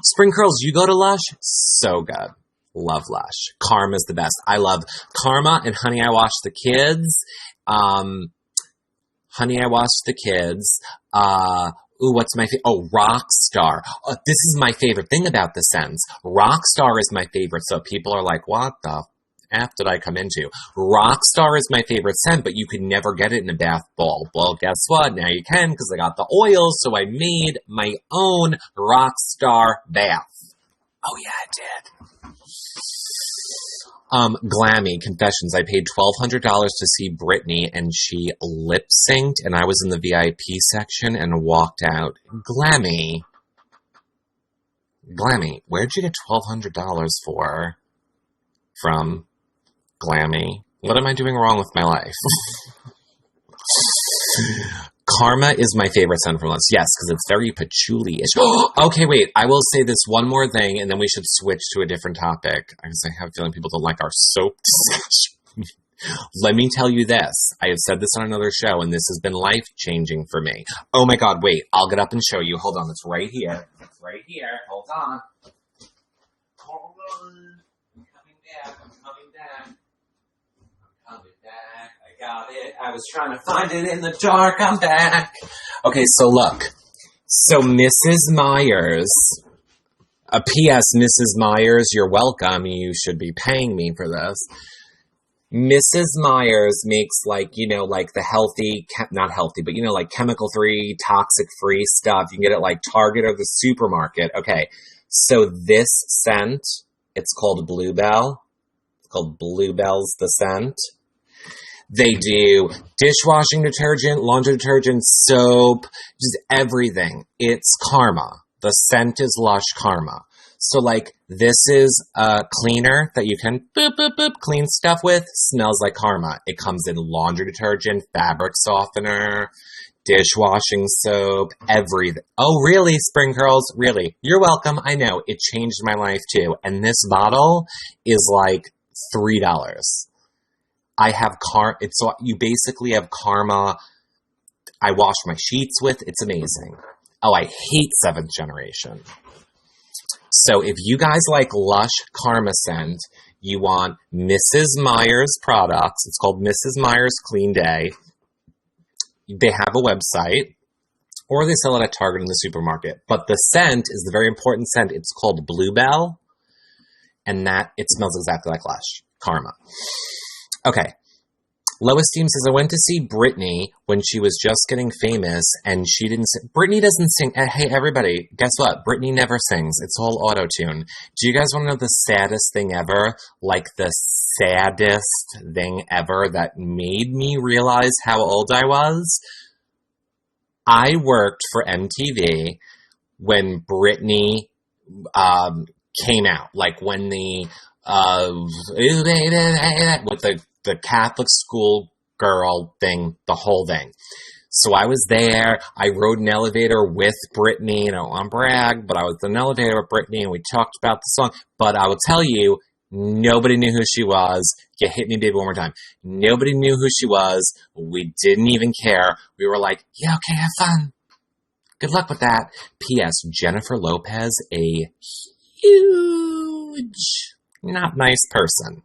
Spring Curls, you go to Lush? So good. Love Lush. Karma's the best. I love Karma and Honey, I Washed the Kids. Honey, I Washed the Kids. Ooh, what's my favorite? Oh, Rockstar. This is my favorite thing about the scents. Rockstar is my favorite, so people are like, what the F did I come into? Rockstar is my favorite scent, but you could never get it in a bath ball. Well, guess what? Now you can, because I got the oils, so I made my own Rockstar bath. Oh, yeah, I did. Glammy, confessions. I paid $1,200 to see Britney, and she lip-synced, and I was in the VIP section and walked out. Glammy, where'd you get $1,200 from? Glammy? What am I doing wrong with my life? Karma is my favorite scent from Lush. Yes, because it's very patchouli-ish. Okay, wait. I will say this one more thing, and then we should switch to a different topic, because I have a feeling people don't like our soap discussion. Let me tell you this. I have said this on another show, and this has been life-changing for me. Oh, my God. Wait. I'll get up and show you. Hold on. It's right here. It's right here. Hold on. Hold on. I'm coming back. I got it. I was trying to find it in the dark. I'm back. Okay, so look. So Mrs. Myers, a P.S. Mrs. Myers, you're welcome. You should be paying me for this. Mrs. Myers makes like the healthy, not healthy, but like chemical-free, toxic-free stuff. You can get it like Target or the supermarket. Okay, so this scent, it's called Bluebell. It's called Bluebell's the scent. They do dishwashing detergent, laundry detergent, soap, just everything. It's Karma. The scent is Lush Karma. So, this is a cleaner that you can boop, boop, boop, clean stuff with. Smells like Karma. It comes in laundry detergent, fabric softener. dishwashing soap, everything. Oh, really, Spring Curls? Really? You're welcome. I know. It changed my life, too. And this bottle is like $3. I have so you basically have Karma. I wash my sheets with. It's amazing. Oh, I hate 7th Generation. So if you guys like Lush Karma Scent, you want Mrs. Meyer's products. It's called Mrs. Meyer's Clean Day. They have a website, or they sell it at Target in the supermarket. But the scent is the very important scent. It's called Bluebell, and that it smells exactly like Lush Karma. Okay. Low Esteem says, I went to see Britney when she was just getting famous, and she didn't sing. Britney doesn't sing. Hey, everybody, guess what? Britney never sings. It's all auto-tune. Do you guys want to know the saddest thing ever? Like the saddest thing ever that made me realize how old I was? I worked for MTV when Britney came out. Like when with the Catholic school girl thing, the whole thing. So I was there. I rode an elevator with Britney. I don't want to brag, but I was in an elevator with Britney, and we talked about the song. But I will tell you, nobody knew who she was. You hit me, baby, one more time. Nobody knew who she was. We didn't even care. We were like, yeah, okay, have fun. Good luck with that. P.S. Jennifer Lopez, a huge, not nice person.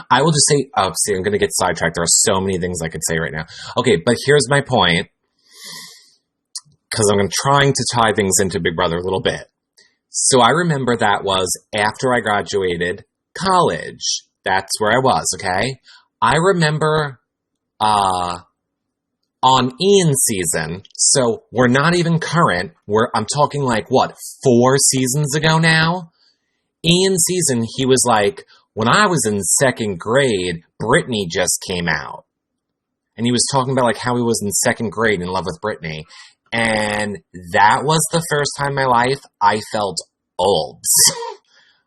I will just say, I'm going to get sidetracked. There are so many things I could say right now. Okay, but here's my point, because I'm trying to tie things into Big Brother a little bit. So I remember that was after I graduated college. That's where I was, okay? I remember on Ian's season, so we're not even current. I'm talking like, 4 seasons ago now? Ian's season, he was like, when I was in 2nd grade, Britney just came out. And he was talking about like how he was in 2nd grade in love with Britney. And that was the first time in my life I felt old.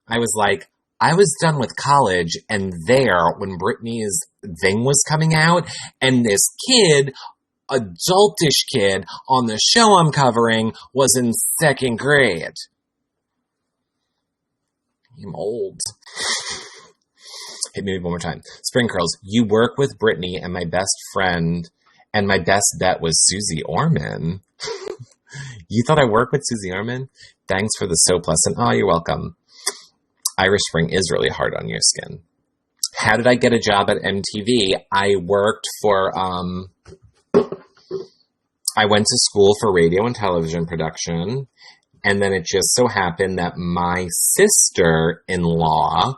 I was like, I was done with college and there when Britney's thing was coming out, and this kid, adultish kid on the show I'm covering was in 2nd grade. I'm old. Hit me one more time. Spring Curls, you work with Britney and my best friend, and my best bet was Susie Orman. You thought I worked with Susie Orman? Thanks for the so pleasant. Oh, you're welcome. Irish Spring is really hard on your skin. How did I get a job at MTV? I worked for, I went to school for radio and television production, and then it just so happened that my sister-in-law,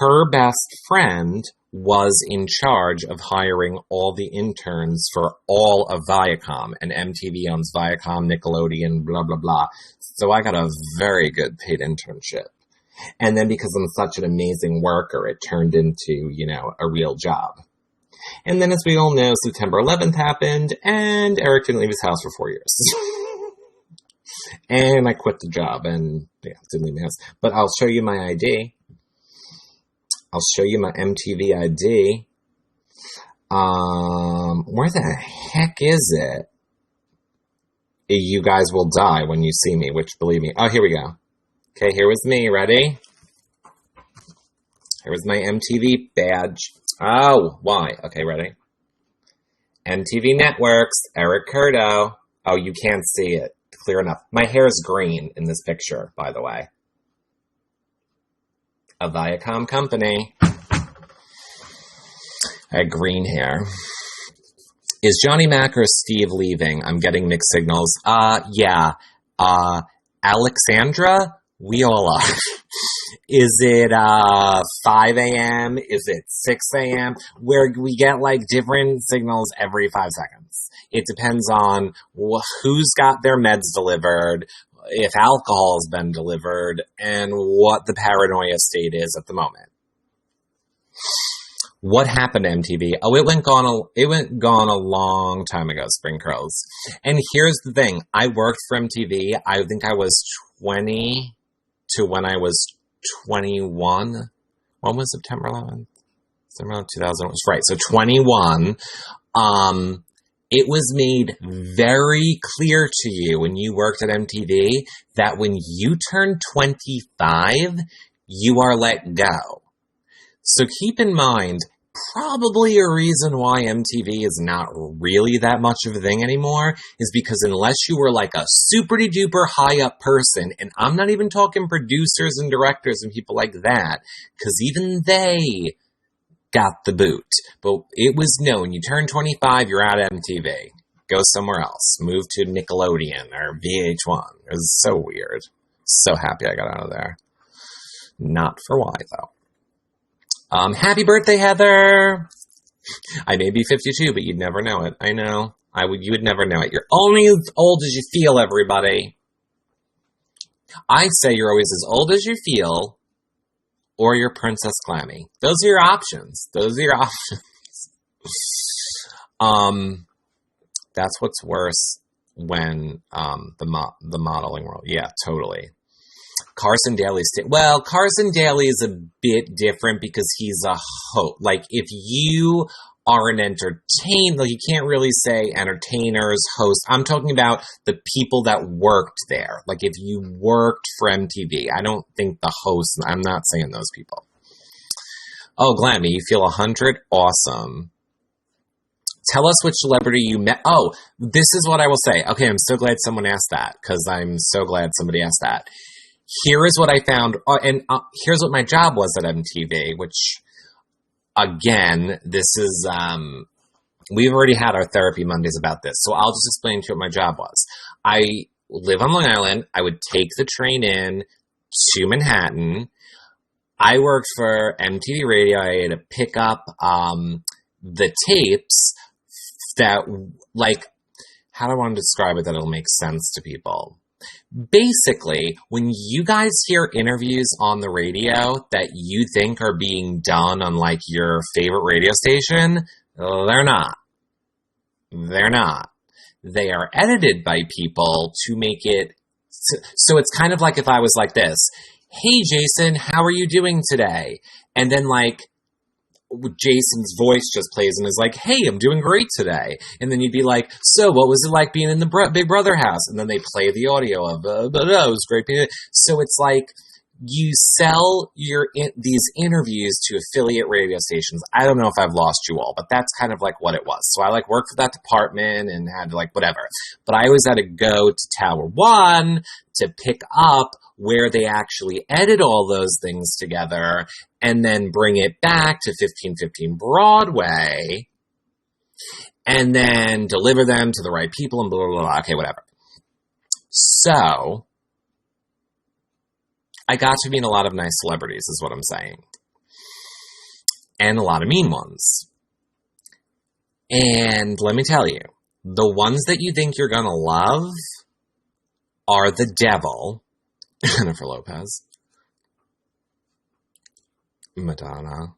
her best friend, was in charge of hiring all the interns for all of Viacom, and MTV owns Viacom, Nickelodeon, blah, blah, blah. So I got a very good paid internship. And then because I'm such an amazing worker, it turned into, a real job. And then as we all know, September 11th happened, and Eric didn't leave his house for 4 years. And I quit the job, and didn't leave my house. But I'll show you my ID. I'll show you my MTV ID. Where the heck is it? You guys will die when you see me, which, believe me. Oh, here we go. Okay, here was me. Ready? Here was my MTV badge. Oh, why? Okay, ready? MTV Networks, Eric Curto. Oh, you can't see it clear enough. My hair is green in this picture, by the way. A Viacom company. I had green hair. Is Johnny Mac or Steve leaving? I'm getting mixed signals. Yeah. Alexandra, we all are. Is it 5 a.m.? Is it 6 a.m.? Where we get like different signals every 5 seconds. It depends on who's got their meds delivered, if alcohol has been delivered, and what the paranoia state is at the moment. What happened to MTV? Oh, it went gone a long time ago, Spring Curls. And here's the thing. I worked for MTV. I think I was 20 to when I was 21. When was September 11th? September 2000 was right. So 21. It was made very clear to you when you worked at MTV that when you turn 25, you are let go. So keep in mind, probably a reason why MTV is not really that much of a thing anymore is because unless you were like a super duper high up person, and I'm not even talking producers and directors and people like that, because even they got the boot. But it was known, you turn 25, you're out of MTV. Go somewhere else. Move to Nickelodeon or VH1. It was so weird. So happy I got out of there. Not for why, though. Happy birthday, Heather! I may be 52, but you'd never know it. I know. You would never know it. You're only as old as you feel, everybody. I say you're always as old as you feel, or you're Princess Clammy. Those are your options. That's what's worse when the modeling world. Yeah, totally. Carson Daly's Carson Daly is a bit different because he's a host. Like, if you are an entertainer, you can't really say entertainers, host. I'm talking about the people that worked there. Like, if you worked for MTV, I don't think the hosts, I'm not saying those people. Oh, Glammy, you feel 100? Awesome. Tell us which celebrity you met. Oh, this is what I will say. Okay, I'm so glad someone asked that, because I'm so glad somebody asked that. Here is what I found, and here's what my job was at MTV, which, again, this is, we've already had our therapy Mondays about this, so I'll just explain to you what my job was. I live on Long Island. I would take the train in to Manhattan. I worked for MTV Radio. I had to pick up the tapes that, like, how do I want to describe it that it'll make sense to people? Basically, when you guys hear interviews on the radio that you think are being done on, like, your favorite radio station, they're not. They're not. They are edited by people to make it... So it's kind of like if I was like this, hey, Jason, how are you doing today? And then, like, Jason's voice just plays and is like, hey, I'm doing great today. And then you'd be like, so what was it like being in the Big Brother house? And then they play the audio of, it was great. So it's like you sell these interviews to affiliate radio stations. I don't know if I've lost you all, but that's kind of like what it was. So I like worked for that department and had to like whatever. But I always had to go to Tower One to pick up where they actually edit all those things together and then bring it back to 1515 Broadway and then deliver them to the right people and blah, blah, blah. Okay, whatever. So I got to meet a lot of nice celebrities, is what I'm saying. And a lot of mean ones. And let me tell you, the ones that you think you're going to love are the devil, Jennifer Lopez, Madonna.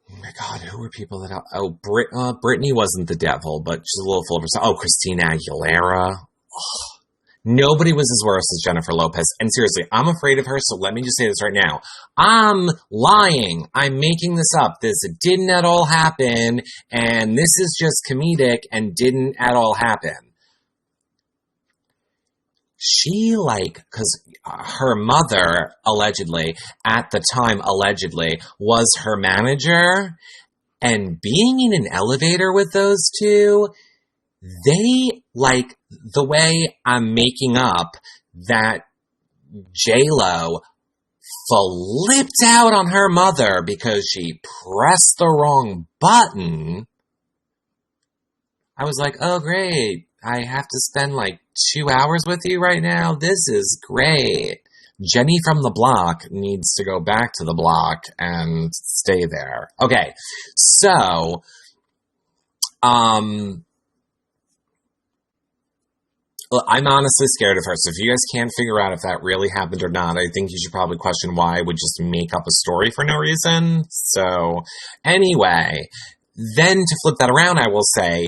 Oh my God, who were people that... Oh, Britney wasn't the devil, but she's a little full of herself. Oh, Christina Aguilera. Oh. Nobody was as worse as Jennifer Lopez. And seriously, I'm afraid of her, so let me just say this right now. I'm lying. I'm making this up. This didn't at all happen, and this is just comedic and didn't at all happen. She, because her mother, allegedly, at the time, was her manager, and being in an elevator with those two, they, the way I'm making up that J-Lo flipped out on her mother because she pressed the wrong button, I was like, oh, great. I have to spend 2 hours with you right now? This is great. Jenny from the block needs to go back to the block and stay there. Okay, so, I'm honestly scared of her, so if you guys can't figure out if that really happened or not, I think you should probably question why I would just make up a story for no reason. So, anyway, then to flip that around, I will say,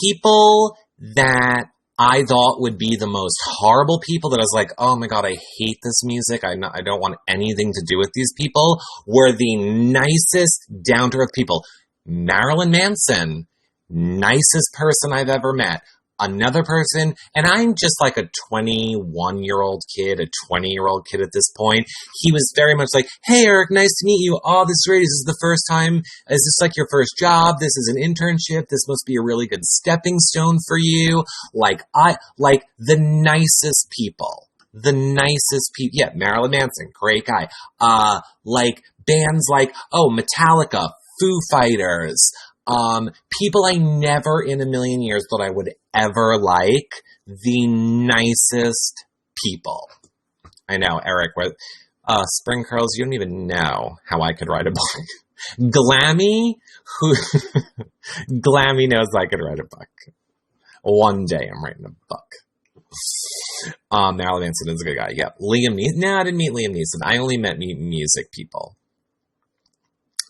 people that I thought would be the most horrible people that I was like, oh my God, I hate this music, I don't want anything to do with these people, were the nicest, down-to-earth people. Marilyn Manson, nicest person I've ever met. Another person, and I'm just like a 21-year-old kid, a 20-year-old kid at this point. He was very much like, hey, Eric, nice to meet you. Oh, this is great. Is this the first time? Is this like your first job? This is an internship. This must be a really good stepping stone for you. Like the nicest people. The nicest people. Yeah, Marilyn Manson, great guy. Like bands like, Metallica, Foo Fighters, people I never in a million years thought I would ever like, the nicest people. I know, Eric, Spring Curls, you don't even know how I could write a book. Glammy knows I could write a book. One day I'm writing a book. Marilyn Manson is a good guy. Yeah. Liam Neeson. No, I didn't meet Liam Neeson. I only met music people.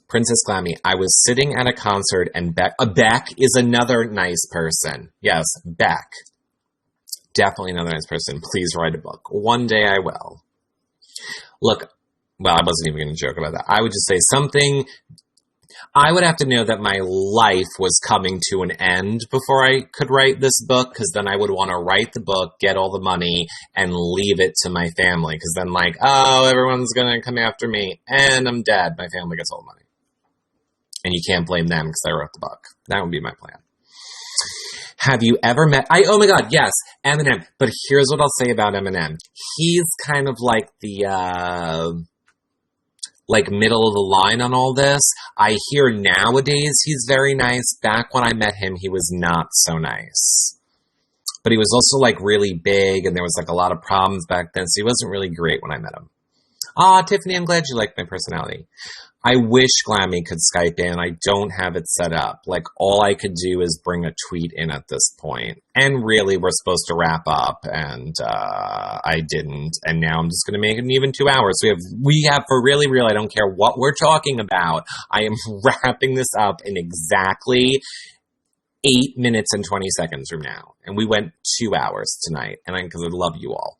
Princess Glammy, I was sitting at a concert and Beck is another nice person. Yes, Beck. Definitely another nice person. Please write a book. One day I will. Look, well, I wasn't even going to joke about that. I would just say something. I would have to know that my life was coming to an end before I could write this book, because then I would want to write the book, get all the money, and leave it to my family. Because then everyone's going to come after me, and I'm dead. My family gets all the money. And you can't blame them because I wrote the book. That would be my plan. Have you ever met... oh my God, yes, Eminem. But here's what I'll say about Eminem. He's kind of like the... middle of the line on all this. I hear nowadays he's very nice. Back when I met him, he was not so nice. But he was also really big, and there was a lot of problems back then, so he wasn't really great when I met him. Tiffany, I'm glad you like my personality. I wish Glammy could Skype in. I don't have it set up. All I could do is bring a tweet in at this point. And really, we're supposed to wrap up, and I didn't. And now I'm just going to make it even 2 hours. We have for really real, I don't care what we're talking about. I am wrapping this up in exactly 8 minutes and 20 seconds from now. And we went 2 hours tonight, and because I love you all.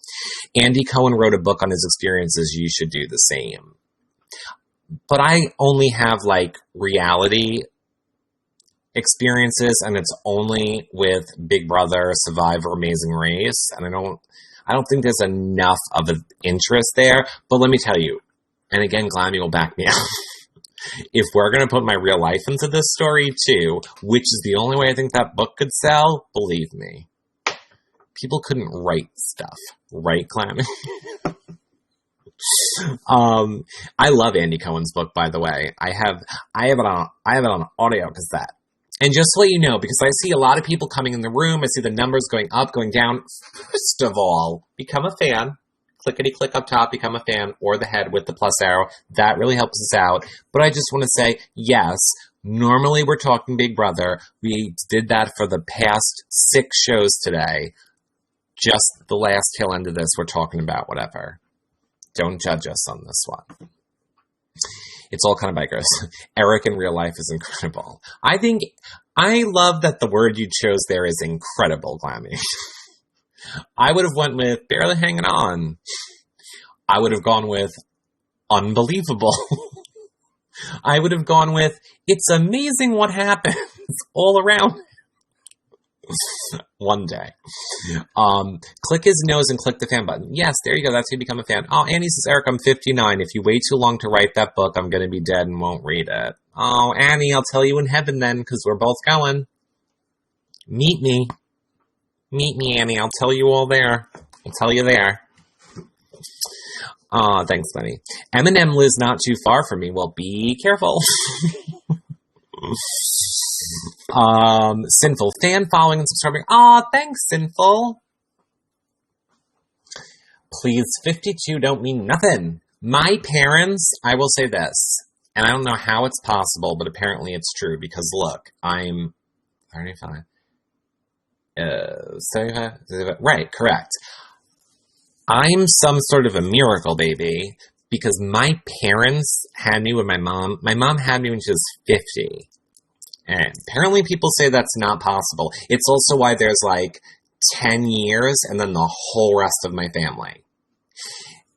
Andy Cohen wrote a book on his experiences. You should do the same. But I only have reality experiences, and it's only with Big Brother, Survivor, Amazing Race, and I don't think there's enough of an interest there. But let me tell you, and again, Glammy will back me up. If we're going to put my real life into this story too, which is the only way I think that book could sell, believe me, people couldn't write stuff, right, Glammy? I love Andy Cohen's book, by the way. I have it on audio cassette. And just to let you know, because I see a lot of people coming in the room, I see the numbers going up, going down. First of all, become a fan. Clickety-click up top, become a fan, or the head with the plus arrow. That really helps us out. But I just want to say, yes, normally we're talking Big Brother. We did that for the past 6 shows today. Just the last tail end of this, we're talking about whatever. Don't judge us on this one. It's all kind of bikers. Eric in real life is incredible. I love that the word you chose there is incredible, Glammy. I would have went with barely hanging on. I would have gone with unbelievable. I would have gone with it's amazing what happens all around. One day. Click his nose and click the fan button. Yes, there you go. That's how you become a fan. Oh, Annie says, Eric, I'm 59. If you wait too long to write that book, I'm going to be dead and won't read it. Oh, Annie, I'll tell you in heaven then, because we're both going. Meet me. Meet me, Annie. I'll tell you all there. I'll tell you there. Thanks, Bunny. Eminem lives not too far from me. Well, be careful. Sinful. Fan following and subscribing. Thanks, Sinful. Please, 52 don't mean nothing. My parents, I will say this, and I don't know how it's possible, but apparently it's true, because look, I'm 35. 75? Right, correct. I'm some sort of a miracle baby, because my parents had me when my mom had me when she was 50. And apparently people say that's not possible. It's also why there's 10 years and then the whole rest of my family.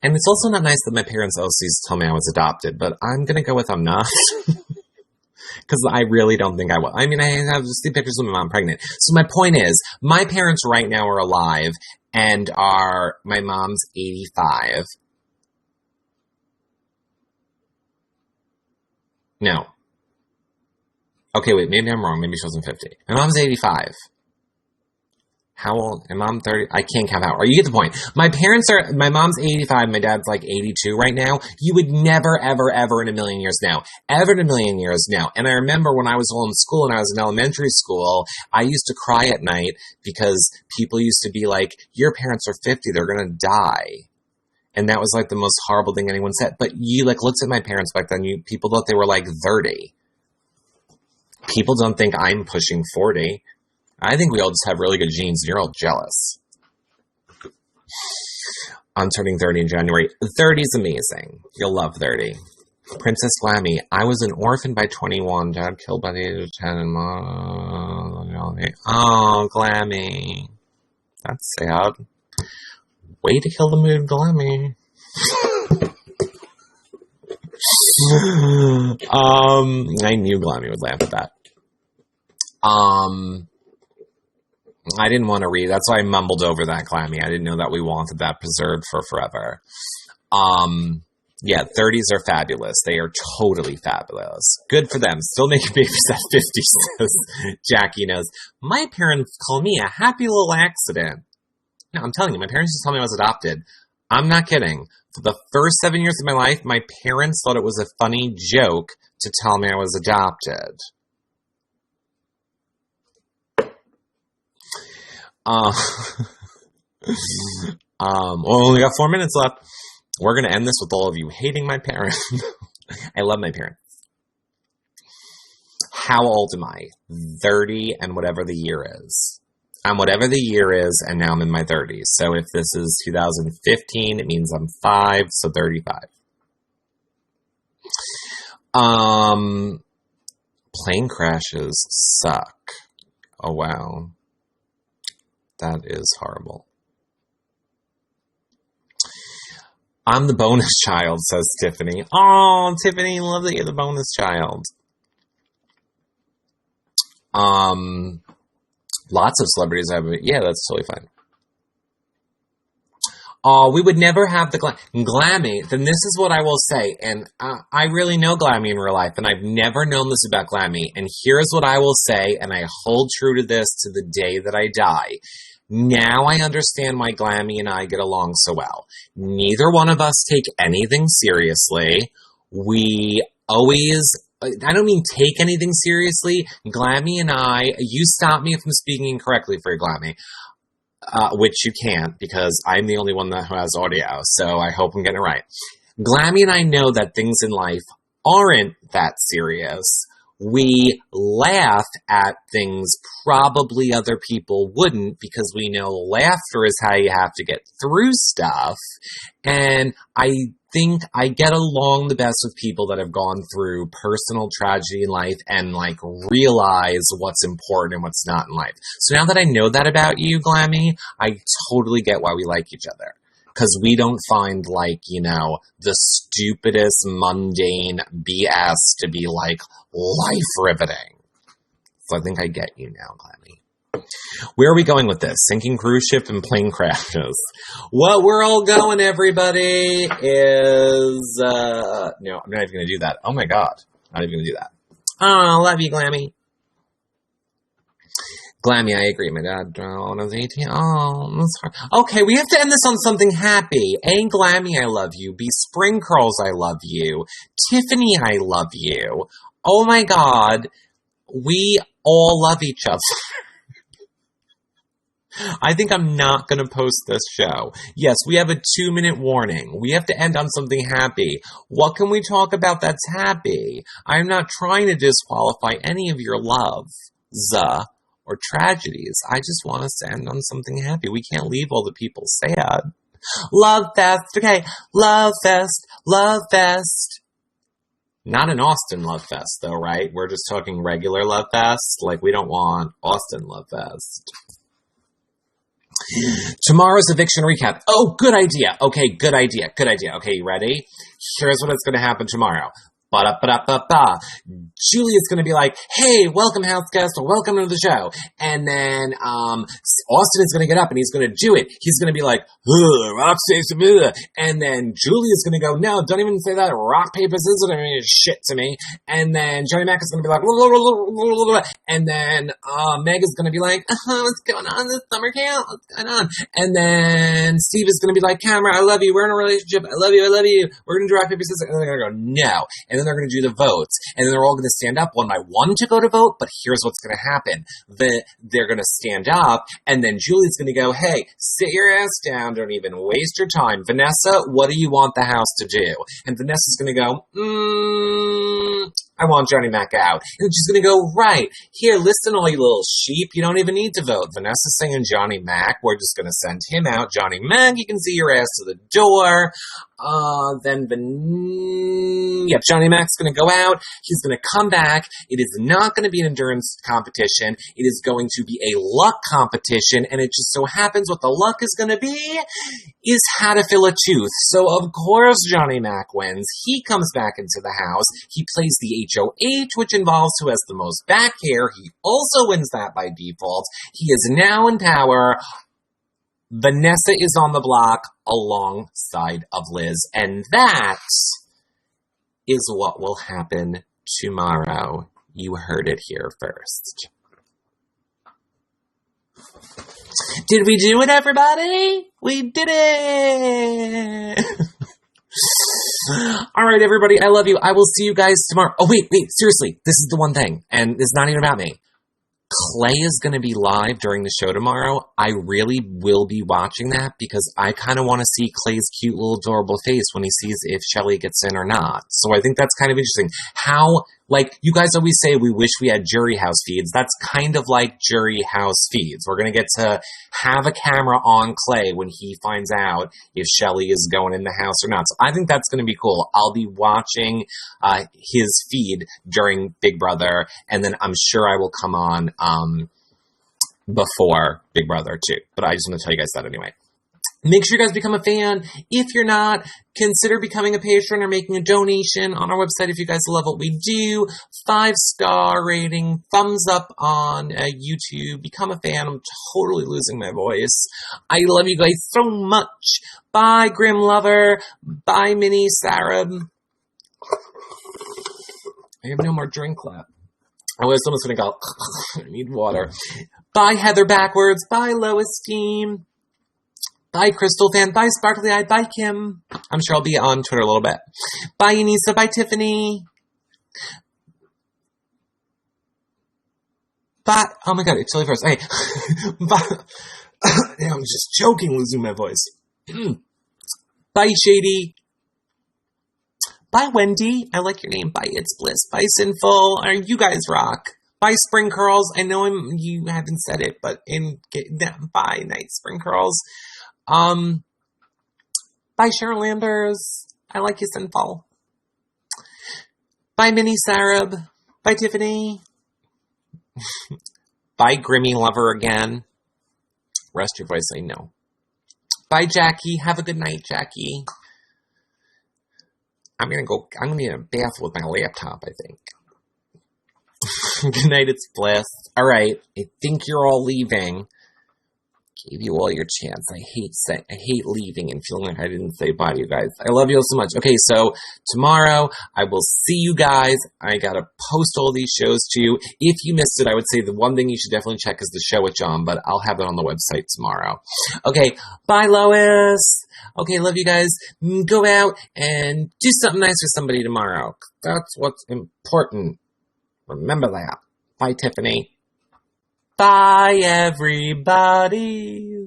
And it's also not nice that my parents also told me I was adopted, but I'm going to go with I'm not. Because I really don't think I will. I mean, I have to see pictures of my mom pregnant. So my point is, my parents right now are alive and my mom's 85. No. Okay, wait, maybe I'm wrong. Maybe she wasn't 50. My mom's 85. How old? My mom 30. I can't count out. Or you get the point. My mom's 85. My dad's like 82 right now. You would never, ever, ever in a million years now. Ever in a million years now. And I remember when I was all in school and I was in elementary school, I used to cry at night because people used to be like, your parents are 50. They're going to die. And that was like the most horrible thing anyone said. But you like looked at my parents back then. People thought they were like 30. People don't think I'm pushing 40. I think we all just have really good genes, and you're all jealous. I'm turning 30 in January. 30 is amazing. You'll love 30. Princess Glammy. I was an orphan by 21. Dad killed by the age of 10. And oh, Glammy. That's sad. Way to kill the mood, Glammy. I knew Glammy would laugh at that. I didn't want to read. That's why I mumbled over that, Glammy. I didn't know that we wanted that preserved for forever. Yeah, 30s are fabulous. They are totally fabulous. Good for them. Still making babies at 50, says Jackie knows. My parents call me a happy little accident. No, I'm telling you, my parents just told me I was adopted. I'm not kidding. For the first 7 years of my life, my parents thought it was a funny joke to tell me I was adopted. We only got 4 minutes left. We're going to end this with all of you hating my parents. I love my parents. How old am I? 30 and whatever the year is. I'm whatever the year is, and now I'm in my 30s. So if this is 2015, it means I'm 5, so 35. Plane crashes suck. Oh, wow. That is horrible. I'm the bonus child, says Tiffany. Oh, Tiffany, love that you're the bonus child. Lots of celebrities have it. Yeah, that's totally fine. Oh, we would never have the Glammy. Then this is what I will say. And I really know Glammy in real life, and I've never known this about Glammy. And here's what I will say, and I hold true to this to the day that I die. Now I understand why Glammy and I get along so well. Neither one of us take anything seriously. We always... I don't mean take anything seriously. Glammy and I... You stop me if I'm speaking incorrectly for you, Glammy. Which you can't, because I'm the only one that has audio, so I hope I'm getting it right. Glammy and I know that things in life aren't that serious. We laugh at things probably other people wouldn't, because we know laughter is how you have to get through stuff. And I think I get along the best with people that have gone through personal tragedy in life and like realize what's important and what's not in life. So now that I know that about you, Glammy, I totally get why we like each other. Because we don't find, like, you know, the stupidest, mundane BS to be, like, life-riveting. So I think I get you now, Glammy. Where are we going with this? Sinking cruise ship and plane crashes. What we're all going, everybody, is... No, I'm not even going to do that. Oh, my God. I'm not even going to do that. Oh, love you, Glammy. Glammy, I agree. My dad when I was 18. Oh, that's hard. Okay, we have to end this on something happy. A, Glammy, I love you. B, Spring Curls, I love you. Tiffany, I love you. Oh my God, we all love each other. I think I'm not going to post this show. Yes, we have a 2-minute warning. We have to end on something happy. What can we talk about that's happy? I'm not trying to disqualify any of your love, or tragedies. I just want us to end on something happy. We can't leave all the people sad. Love Fest. Okay. Love Fest. Love Fest. Not an Austin Love Fest, though, right? We're just talking regular Love Fest. Like, we don't want Austin Love Fest. Tomorrow's eviction recap. Oh, good idea. Okay, good idea. Good idea. Okay, you ready? Here's what is going to happen tomorrow. Ba-da-ba-da-ba-ba. Julia's going to be like, hey, welcome, house guest, welcome to the show. And then Austin is going to get up and he's going to do it. He's going to be like, rock, paper, and then Julia's going to go, no, don't even say that. Rock, paper, scissors, don't mean shit to me. And then Johnny Mac is going to be like, and then Meg is going to be like, what's going on this summer camp? What's going on? And then Steve is going to be like, Cameron, I love you. We're in a relationship. I love you. I love you. We're going to do rock, paper, scissors. And then they're going to go, no. And then they're going to do the votes. And then they're all going to stand up one by one to go to vote. But here's what's going to happen. They're going to stand up. And then Julie's going to go, hey, sit your ass down. Don't even waste your time. Vanessa, what do you want the house to do? And Vanessa's going to go, I want Johnny Mac out. And she's going to go, right, here, listen, all you little sheep. You don't even need to vote. Vanessa's saying Johnny Mac. We're just going to send him out. Johnny Mac, you can see your ass to the door. Johnny Mac's going to go out. He's going to come back. It is not going to be an endurance competition. It is going to be a luck competition. And it just so happens what the luck is going to be is how to fill a tooth. So, of course, Johnny Mac wins. He comes back into the house. He plays the HOH, which involves who has the most back hair. He also wins that by default. He is now in power. Vanessa is on the block alongside of Liz. And that is what will happen tomorrow. You heard it here first. Did we do it, everybody? We did it! All right, everybody, I love you. I will see you guys tomorrow. Oh, wait, seriously, this is the one thing, and it's not even about me. Clay is going to be live during the show tomorrow. I really will be watching that because I kind of want to see Clay's cute little adorable face when he sees if Shelly gets in or not. So I think that's kind of interesting. How, like, you guys always say we wish we had Jury House feeds. That's kind of like Jury House feeds. We're going to get to have a camera on Clay when he finds out if Shelly is going in the house or not. So I think that's going to be cool. I'll be watching his feed during Big Brother, and then I'm sure I will come on before Big Brother too. But I just want to tell you guys that anyway. Make sure you guys become a fan. If you're not, consider becoming a patron or making a donation on our website if you guys love what we do. 5-star rating, thumbs up on YouTube. Become a fan. I'm totally losing my voice. I love you guys so much. Bye, Grim Lover. Bye, Mini Sarab. I have no more drink left. Oh, someone's going to go, I need water. Bye, Heather Backwards. Bye, Low Esteem. Bye, Crystal Fan. Bye, Sparkly Eye. Bye, Kim. I'm sure I'll be on Twitter a little bit. Bye, Anissa. Bye, Tiffany. Bye. Oh my god, it's chilly first. Hey. Bye. Damn, I'm just choking, losing my voice. Bye, Shady. Bye, Wendy. I like your name. Bye, It's Bliss. Bye, Sinful. You guys rock. Bye, Spring Curls. I know you haven't said it, but bye, Night Spring Curls. Bye, Cheryl Landers. I like you, Sinful. Bye, Minnie Sarab. Bye, Tiffany. Bye, Grimmy Lover again. Rest your voice, I know. Bye, Jackie. Have a good night, Jackie. I'm gonna need a bath with my laptop, I think. Good night, It's Bliss. Alright, I think you're all leaving. Gave you all your chance. I hate leaving and feeling like I didn't say bye to you guys. I love you all so much. Okay, so tomorrow I will see you guys. I gotta post all these shows to you. If you missed it, I would say the one thing you should definitely check is the show with John, but I'll have it on the website tomorrow. Okay, bye, Lois. Okay, love you guys. Go out and do something nice for somebody tomorrow. That's what's important. Remember that. Bye, Tiffany. Bye, everybody.